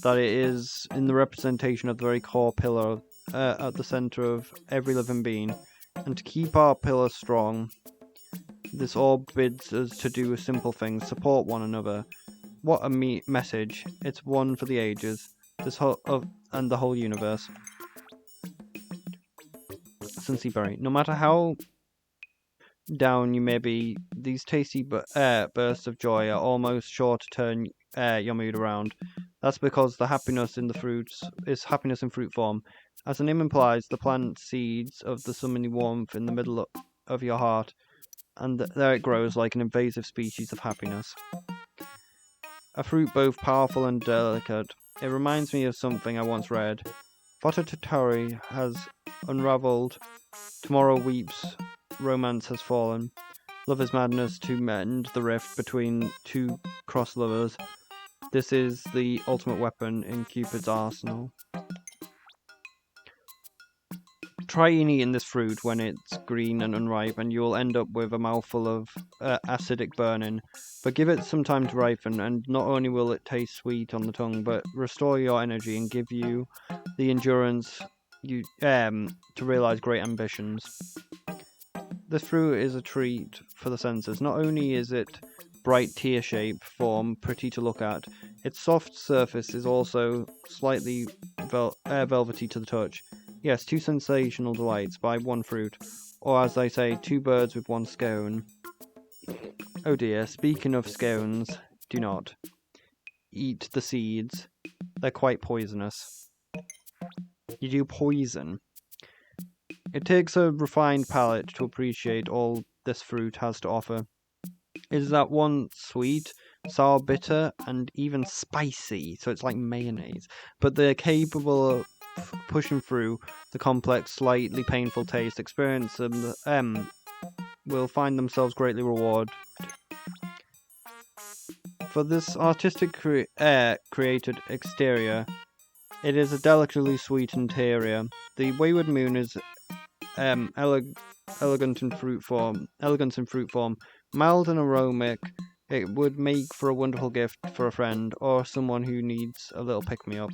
that it is in the representation of the very core pillar at the center of every living being, and to keep our pillar strong, this orb bids us to do a simple thing: support one another. What a message! It's one for the ages, and the whole universe. Sincere Berry. No matter how down you may be, these tasty bursts of joy are almost sure to turn your mood around. That's because the happiness in the fruits is happiness in fruit form. As the name implies, the plant seeds of the summoning warmth in the middle of your heart, and there it grows like an invasive species of happiness. A fruit both powerful and delicate. It reminds me of something I once read. Fata Tatori has unraveled, tomorrow weeps, romance has fallen. Love is madness to mend the rift between two cross lovers. This is the ultimate weapon in Cupid's arsenal. Try eating this fruit when it's green and unripe, and you'll end up with a mouthful of acidic burning. But give it some time to ripen, and not only will it taste sweet on the tongue, but restore your energy and give you the endurance to realize great ambitions. This fruit is a treat for the senses. Not only is it bright tear-shaped form pretty to look at, its soft surface is also slightly velvety to the touch. Yes, two sensational delights by one fruit, or as they say, two birds with one scone. Oh dear, speaking of scones, do not eat the seeds. They're quite poisonous. You do poison. It takes a refined palate to appreciate all this fruit has to offer. It is at once sweet, sour, bitter, and even spicy, so it's like mayonnaise. But they're capable of pushing through the complex, slightly painful taste experience and will find themselves greatly rewarded. For this artistic created exterior, it is a delicately sweet interior. The wayward moon is elegant in fruit form, mild and aromatic. It would make for a wonderful gift for a friend or someone who needs a little pick-me-up.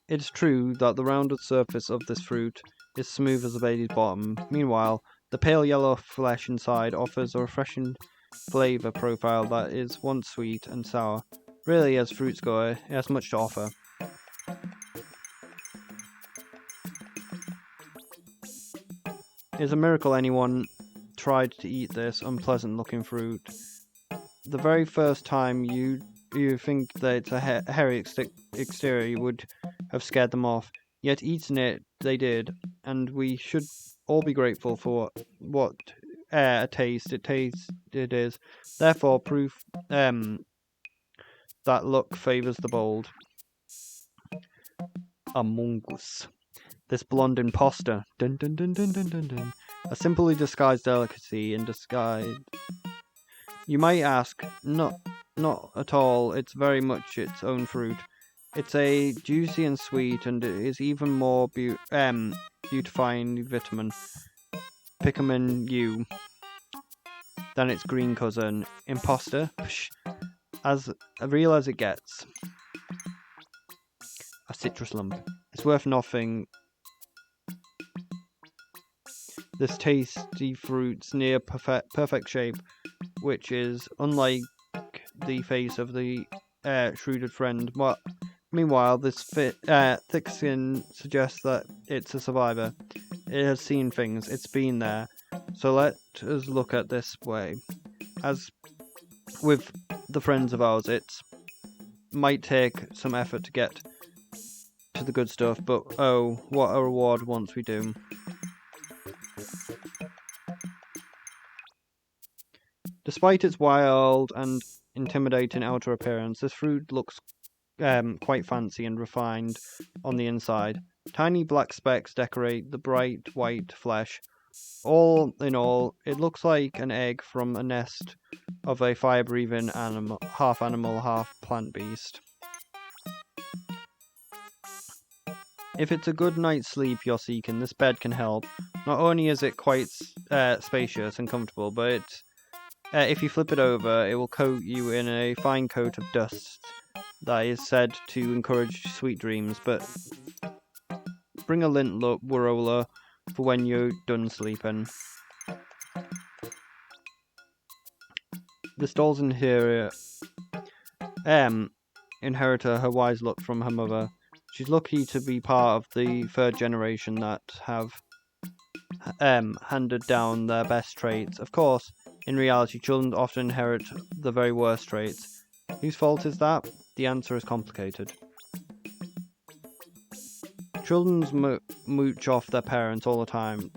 It's true that the rounded surface of this fruit is smooth as a baby's bottom. Meanwhile, the pale yellow flesh inside offers a refreshing flavour profile that is once sweet and sour. Really, as fruits go, it has much to offer. It's a miracle anyone tried to eat this unpleasant-looking fruit. The very first time you think that it's a hairy exterior would have scared them off. Yet eating it, they did, and we should all be grateful for what a taste it is. Therefore, proof that luck favors the bold. Among Us. This blonde imposter. Dun dun dun dun dun dun dun. A simply disguised delicacy in disguise. You might ask, not at all. It's very much its own fruit. It's a juicy and sweet, and it is even more beautifying vitamin, pikmin U, than its green cousin. Imposter, psh, as real as it gets. A citrus lump. It's worth nothing. This tasty fruit's near perfect shape, which is unlike the face of the shrewd friend. Meanwhile, this thick skin suggests that it's a survivor. It has seen things. It's been there. So let us look at this way. As with the friends of ours, it might take some effort to get to the good stuff, but oh, what a reward once we do. Despite its wild and intimidating outer appearance, this fruit looks quite fancy and refined on the inside. Tiny black specks decorate the bright white flesh. All in all, it looks like an egg from a nest of a fire-breathing animal, half plant beast. If it's a good night's sleep you're seeking, this bed can help. Not only is it quite spacious and comfortable, but if you flip it over, it will coat you in a fine coat of dust that is said to encourage sweet dreams, but bring a lint roller for when you're done sleeping. This doll's inheritor her wise look from her mother. She's lucky to be part of the third generation that have handed down their best traits. Of course, in reality, children often inherit the very worst traits. Whose fault is that? The answer is complicated. Children mooch off their parents all the time.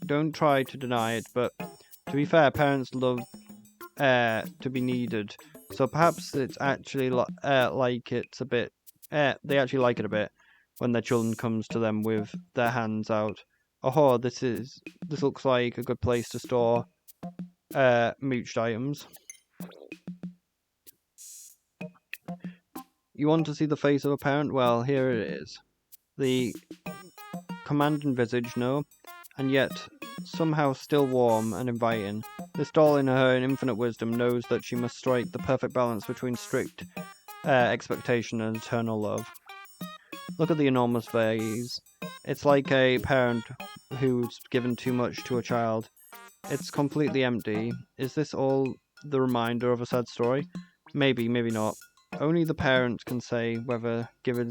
Don't try to deny it, but to be fair, parents love to be needed. So perhaps it's actually like it's a bit. They actually like it a bit when their children comes to them with their hands out. Oh, this looks like a good place to store mooched items. You want to see the face of a parent? Well, here it is. The commanding visage, no? And yet, somehow still warm and inviting. This doll in her infinite wisdom knows that she must strike the perfect balance between strict expectation and eternal love. Look at the enormous vase. It's like a parent who's given too much to a child. It's completely empty. Is this all the reminder of a sad story? Maybe, maybe not. Only the parent can say whether given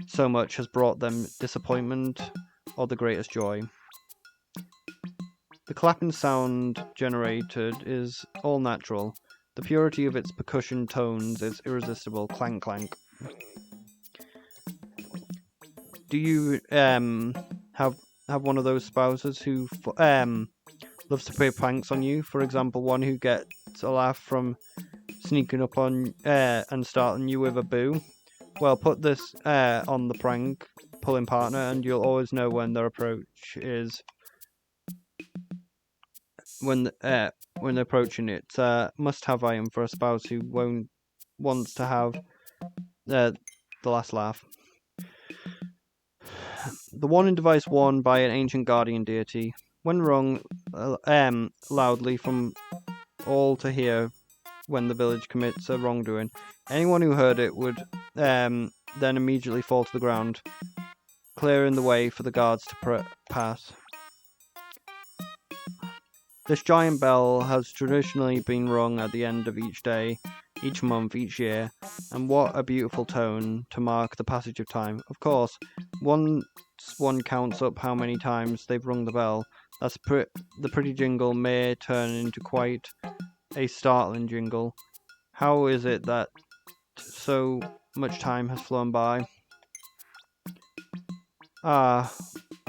so much has brought them disappointment or the greatest joy. The clapping sound generated is all natural. The purity of its percussion tones is irresistible. Clank, clank. Do you have one of those spouses who loves to play pranks on you? For example, one who gets a laugh from sneaking up on and starting you with a boo. Well, put this on the prank pulling partner, and you'll always know when their approach is when they're approaching it. Must-have item for a spouse who wants to have the last laugh. The warning device worn by an ancient guardian deity. When rung loudly from all to hear when the village commits a wrongdoing, anyone who heard it would then immediately fall to the ground, clearing the way for the guards to pass. This giant bell has traditionally been rung at the end of each day, each month, each year, and what a beautiful tone to mark the passage of time. Of course, once one counts up how many times they've rung the bell, the pretty jingle may turn into quite a startling jingle. How is it that so much time has flown by? Ah,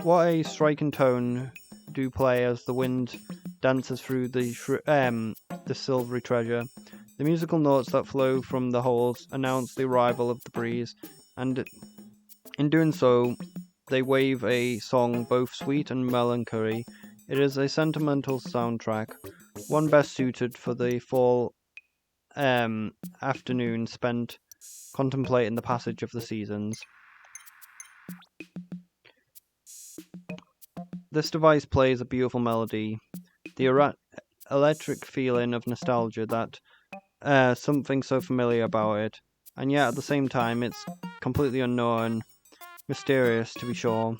what a striking tone do play as the wind dances through the silvery treasure. The musical notes that flow from the holes announce the arrival of the breeze, and in doing so, they wave a song both sweet and melancholy. It is a sentimental soundtrack, one best suited for the fall afternoon spent contemplating the passage of the seasons. This device plays a beautiful melody, the electric feeling of nostalgia that something so familiar about it, and yet at the same time it's completely unknown, mysterious to be sure.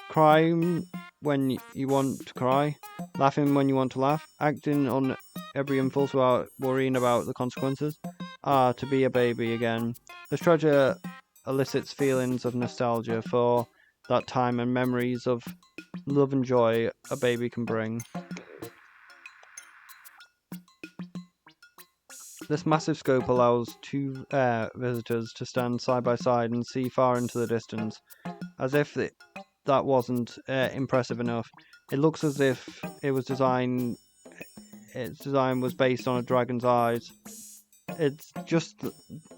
Crying when you want to cry, laughing when you want to laugh, acting on every impulse without worrying about the consequences. Ah, to be a baby again. This treasure elicits feelings of nostalgia for that time and memories of love and joy a baby can bring. This massive scope allows two visitors to stand side by side and see far into the distance. As if that wasn't impressive enough, it looks as if its design was based on a dragon's eyes. It's just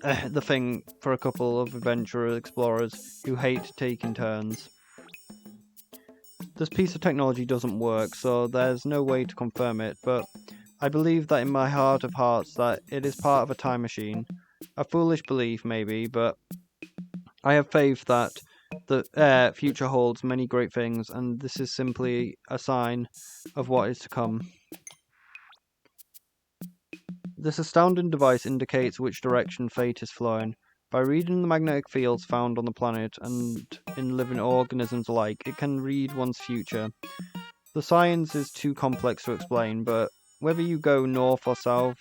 the thing for a couple of adventurous explorers who hate taking turns. This piece of technology doesn't work, so there's no way to confirm it, but I believe that in my heart of hearts that it is part of a time machine. A foolish belief, maybe, but I have faith that the future holds many great things, and this is simply a sign of what is to come. This astounding device indicates which direction fate is flowing. By reading the magnetic fields found on the planet and in living organisms alike, it can read one's future. The science is too complex to explain, but whether you go north or south,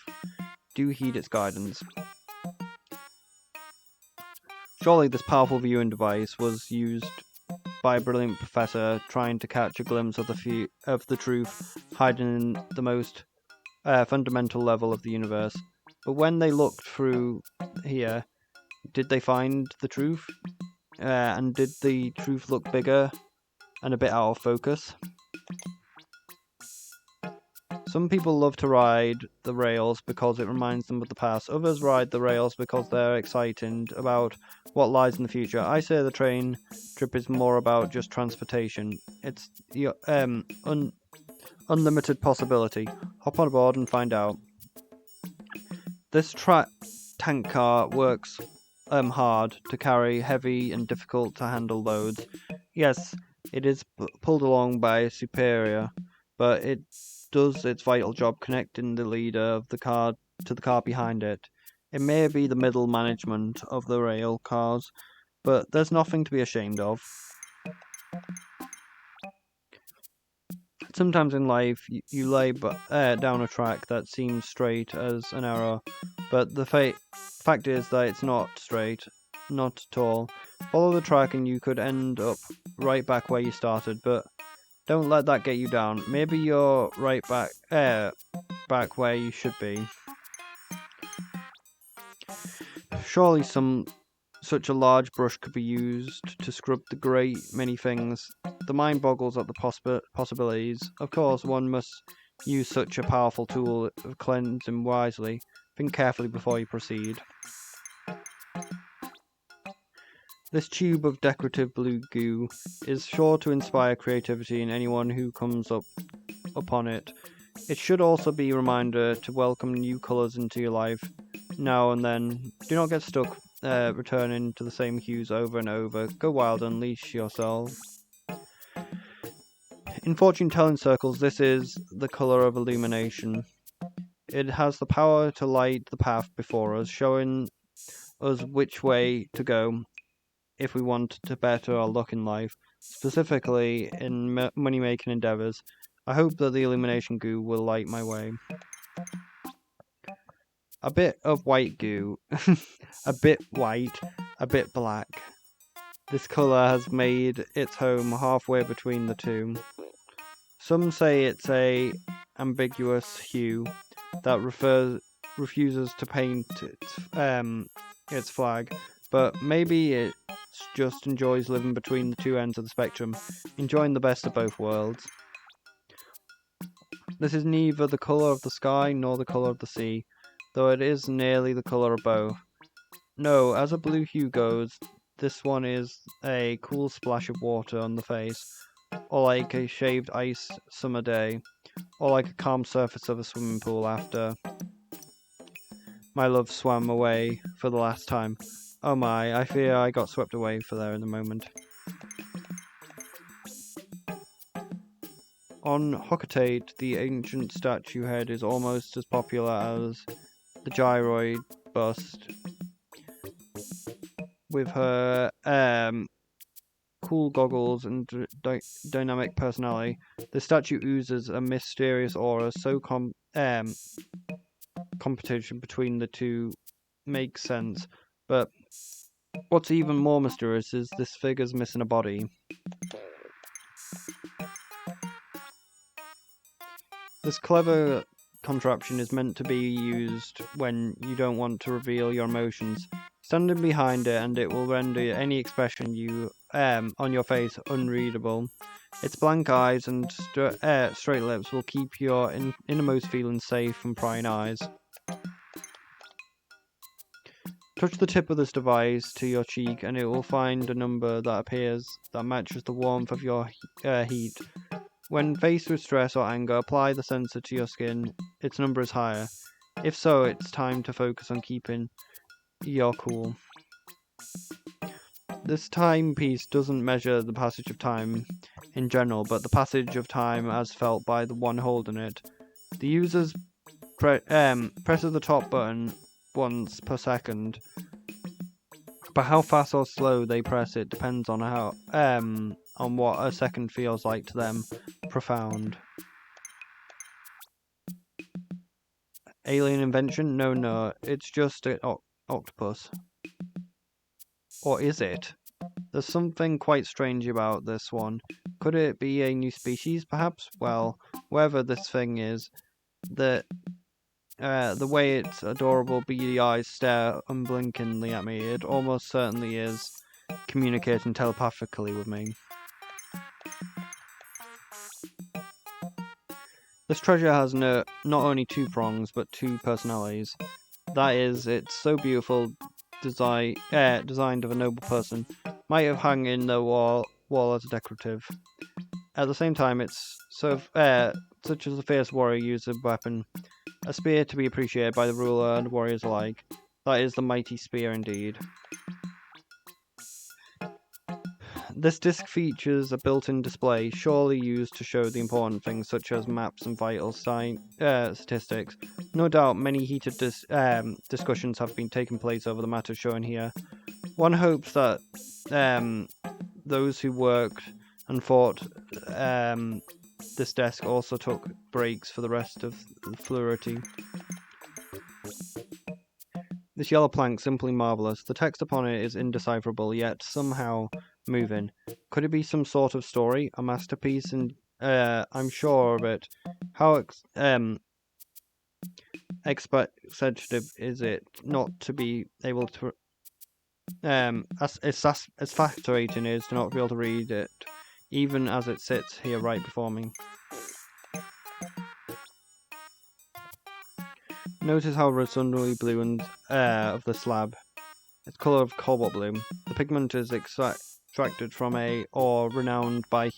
do heed its guidance. Surely this powerful viewing device was used by a brilliant professor trying to catch a glimpse of the truth hiding in the most fundamental level of the universe. But when they looked through here, did they find the truth? And did the truth look bigger and a bit out of focus? Some people love to ride the rails because it reminds them of the past. Others ride the rails because they're excited about what lies in the future. I say the train trip is more about just transportation. It's the unlimited possibility. Hop on board and find out. This tank car works hard to carry, heavy and difficult to handle loads. Yes, it is pulled along by a superior, but it does its vital job connecting the leader of the car to the car behind it. It may be the middle management of the rail cars, but there's nothing to be ashamed of. Sometimes in life, you lay down a track that seems straight as an arrow, but the fact is that it's not straight, not at all. Follow the track and you could end up right back where you started, but don't let that get you down. Maybe you're right back where you should be. Surely such a large brush could be used to scrub the great many things. The mind boggles at the possibilities. Of course, one must use such a powerful tool of cleansing wisely. Think carefully before you proceed. This tube of decorative blue goo is sure to inspire creativity in anyone who comes upon it. It should also be a reminder to welcome new colours into your life now and then. Do not get stuck returning to the same hues over and over. Go wild, unleash yourself. In fortune-telling circles, this is the colour of illumination. It has the power to light the path before us, showing us which way to go if we want to better our luck in life, specifically in money-making endeavours. I hope that the illumination goo will light my way. A bit of white goo, a bit white, a bit black. This colour has made its home halfway between the two. Some say it's a ambiguous hue that refuses to paint its flag, but maybe it just enjoys living between the two ends of the spectrum, enjoying the best of both worlds. This is neither the colour of the sky nor the colour of the sea, though it is nearly the colour of both. No, as a blue hue goes, this one is a cool splash of water on the face, or like a shaved ice summer day, or like a calm surface of a swimming pool after my love swam away for the last time. Oh my, I fear I got swept away for there in a moment. On Hocketate, the ancient statue head is almost as popular as the gyroid bust, with her cool goggles and dynamic personality. The statue oozes a mysterious aura, so competition between the two makes sense, but what's even more mysterious is this figure's missing a body. This clever contraption is meant to be used when you don't want to reveal your emotions. Standing behind it and it will render any expression on your face unreadable. Its blank eyes and straight lips will keep your innermost feelings safe from prying eyes. Touch the tip of this device to your cheek and it will find a number that matches the warmth of your heat. When faced with stress or anger, apply the sensor to your skin. Its number is higher. If so, it's time to focus on keeping your cool. This timepiece doesn't measure the passage of time in general, but the passage of time as felt by the one holding it. The user presses the top button once per second, but how fast or slow they press it depends on on what a second feels like to them. Profound. Alien invention? No, it's just an octopus. Or is it? There's something quite strange about this one. Could it be a new species, perhaps? Well, wherever this thing is, the way its adorable beady eyes stare unblinkingly at me, it almost certainly is communicating telepathically with me. This treasure has not only two prongs, but two personalities. That is, it's so beautiful, designed of a noble person, might have hung in the wall as a decorative. At the same time, it's such as a fierce warrior uses a weapon, a spear to be appreciated by the ruler and warriors alike. That is the mighty spear indeed. This disc features a built-in display, surely used to show the important things such as maps and vital statistics. No doubt many heated discussions have been taking place over the matter shown here. One hopes that those who worked and fought this desk also took breaks for the rest of the fluidity. This yellow plank simply marvellous. The text upon it is indecipherable, yet somehow moving. Could it be some sort of story, a masterpiece? And I'm sure of it. How expressive is it not to be able to? As fascinating it is to not be able to read it, even as it sits here right before me. Notice how resundantly blue and of the slab. Its colour of cobalt blue. The pigment is extracted from a ore renowned by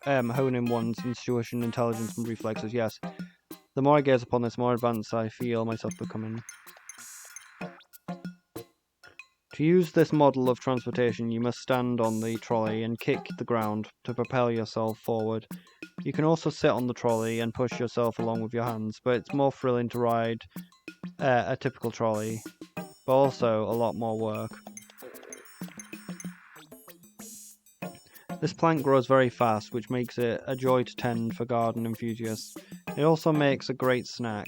honing one's intuition, intelligence, and reflexes. Yes, the more I gaze upon this, more advanced I feel myself becoming. To use this model of transportation, you must stand on the trolley and kick the ground to propel yourself forward. You can also sit on the trolley and push yourself along with your hands, but it's more thrilling to ride a typical trolley, but also a lot more work. This plant grows very fast, which makes it a joy to tend for garden enthusiasts. It also makes a great snack.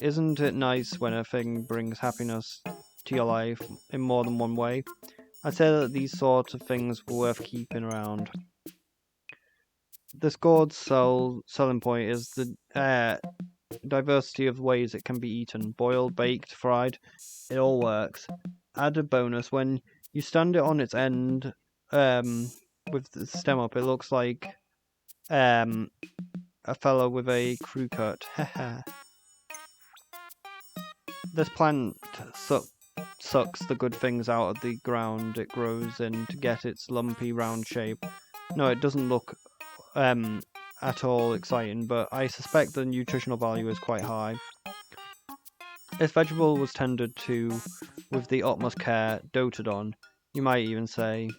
Isn't it nice when a thing brings happiness to your life in more than one way? I'd say that these sort of things were worth keeping around. This gourd's selling point is the diversity of ways it can be eaten. Boiled, baked, fried, it all works. Added bonus, when you stand it on its end with the stem up, it looks like a fellow with a crew cut. This plant sucks the good things out of the ground it grows in to get its lumpy round shape. No, it doesn't look at all exciting, but I suspect the nutritional value is quite high. This vegetable was tended to with the utmost care, doted on, you might even say.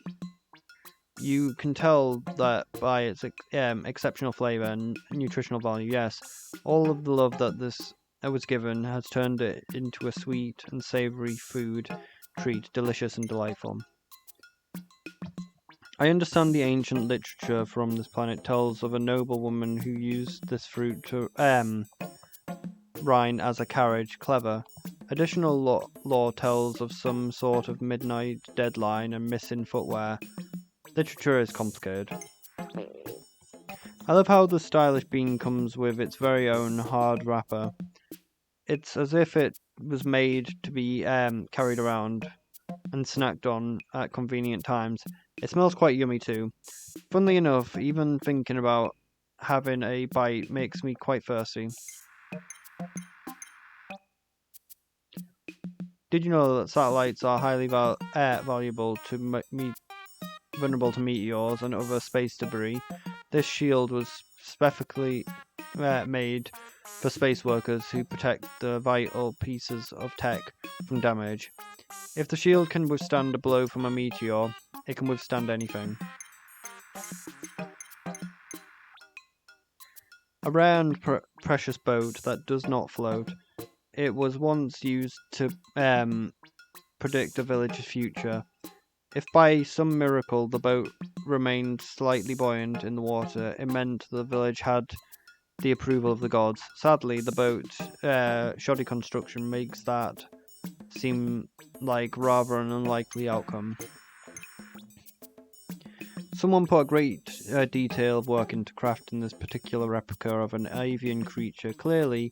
You can tell that by its exceptional flavour and nutritional value. Yes, all of the love that this was given has turned it into a sweet and savoury food treat, delicious and delightful. I understand the ancient literature from this planet tells of a noble woman who used this fruit to rind as a carriage. Clever. Additional lore tells of some sort of midnight deadline and missing footwear. Literature is complicated. I love how the stylish bean comes with its very own hard wrapper. It's as if it was made to be carried around and snacked on at convenient times. It smells quite yummy too. Funnily enough, even thinking about having a bite makes me quite thirsty. Did you know that satellites are highly valuable to vulnerable to meteors and other space debris? This shield was specifically made for space workers who protect the vital pieces of tech from damage. If the shield can withstand a blow from a meteor, it can withstand anything. A rare and precious boat that does not float. It was once used to predict a village's future. If by some miracle the boat remained slightly buoyant in the water, it meant the village had the approval of the gods. Sadly, the boat's shoddy construction makes that seem like rather an unlikely outcome. Someone put a great detail of work into crafting this particular replica of an avian creature. Clearly,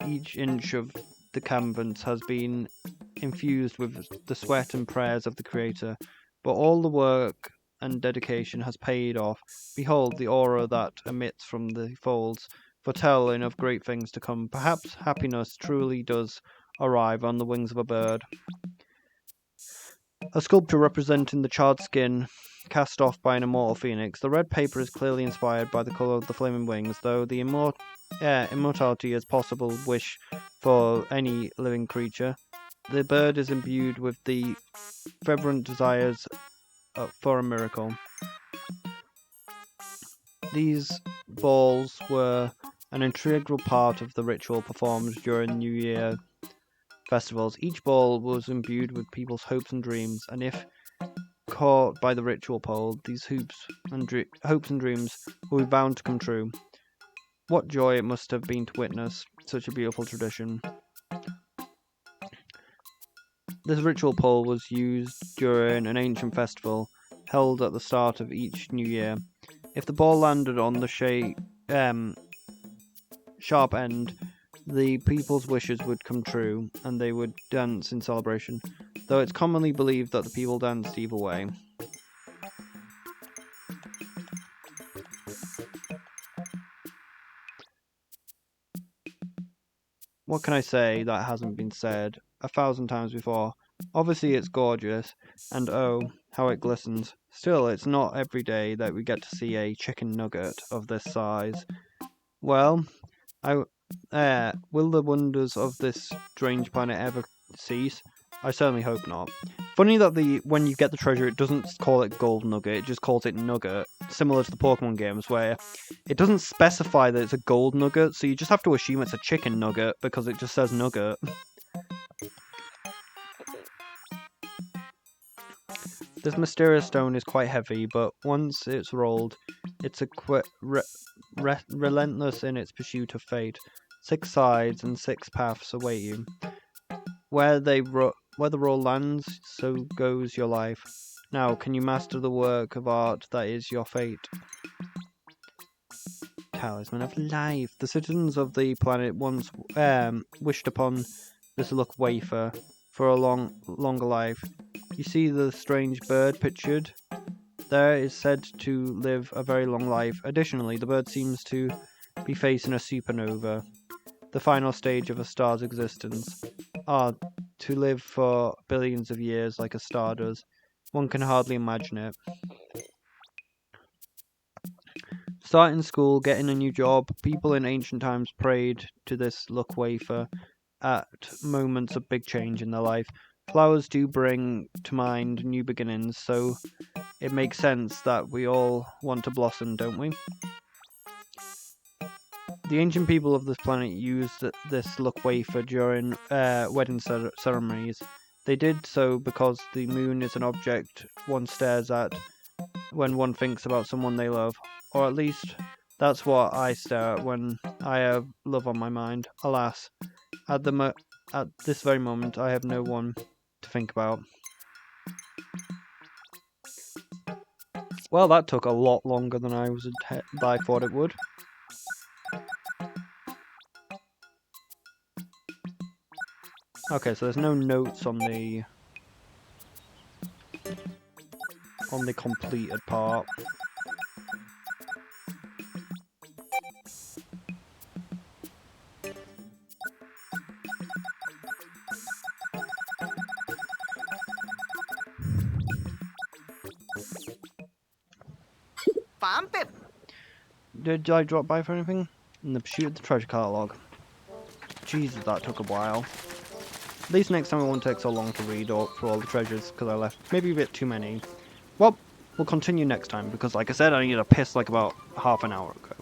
each inch of the canvas has been infused with the sweat and prayers of the creator, but all the work and dedication has paid off. Behold the aura that emits from the folds, foretelling of great things to come. Perhaps happiness truly does arrive on the wings of a bird. A sculpture representing the charred skin cast off by an immortal phoenix. The red paper is clearly inspired by the colour of the flaming wings, though the immortality is possible wish for any living creature. the bird is imbued with the fervent desires for a miracle. These balls were an integral part of the ritual performed during New Year festivals. Each ball was imbued with people's hopes and dreams, and if caught by the ritual pole, these hopes and dreams will be bound to come true. What joy it must have been to witness such a beautiful tradition. This ritual pole was used during an ancient festival held at the start of each new year. If the ball landed on the sharp end, the people's wishes would come true, and they would dance in celebration, though it's commonly believed that the people danced either way. What can I say that hasn't been said 1,000 times before? Obviously it's gorgeous, and oh, how it glistens. Still, it's not every day that we get to see a chicken nugget of this size. Well, will the wonders of this strange planet ever cease? I certainly hope not. Funny that when you get the treasure, it doesn't call it gold nugget, it just calls it nugget, similar to the Pokemon games where it doesn't specify that it's a gold nugget, so you just have to assume it's a chicken nugget because it just says nugget. This mysterious stone is quite heavy, but once it's rolled, it's relentless in its pursuit of fate. 6 sides and 6 paths await you. Where the roll lands, so goes your life. Now, can you master the work of art that is your fate? Talisman of life. The citizens of the planet once wished upon this luck wafer for a longer life. You see the strange bird pictured there is said to live a very long life. Additionally, the bird seems to be facing a supernova, the final stage of a star's existence. To live for billions of years like a star does. One can hardly imagine it. Starting school, getting a new job, people in ancient times prayed to this luck wafer at moments of big change in their life. Flowers do bring to mind new beginnings, so it makes sense that we all want to blossom, don't we? The ancient people of this planet used this luck wafer during wedding ceremonies. They did so because the moon is an object one stares at when one thinks about someone they love. Or at least, that's what I stare at when I have love on my mind. Alas, at this very moment, I have no one to think about. Well, that took a lot longer than I thought it would. Okay, so there's no notes on the completed part. Did I drop by for anything? In the pursuit of the treasure catalogue. Jesus, that took a while. At least next time it won't take so long to read through all the treasures, because I left maybe a bit too many. Well, we'll continue next time, because like I said, I needed a piss like about half an hour ago.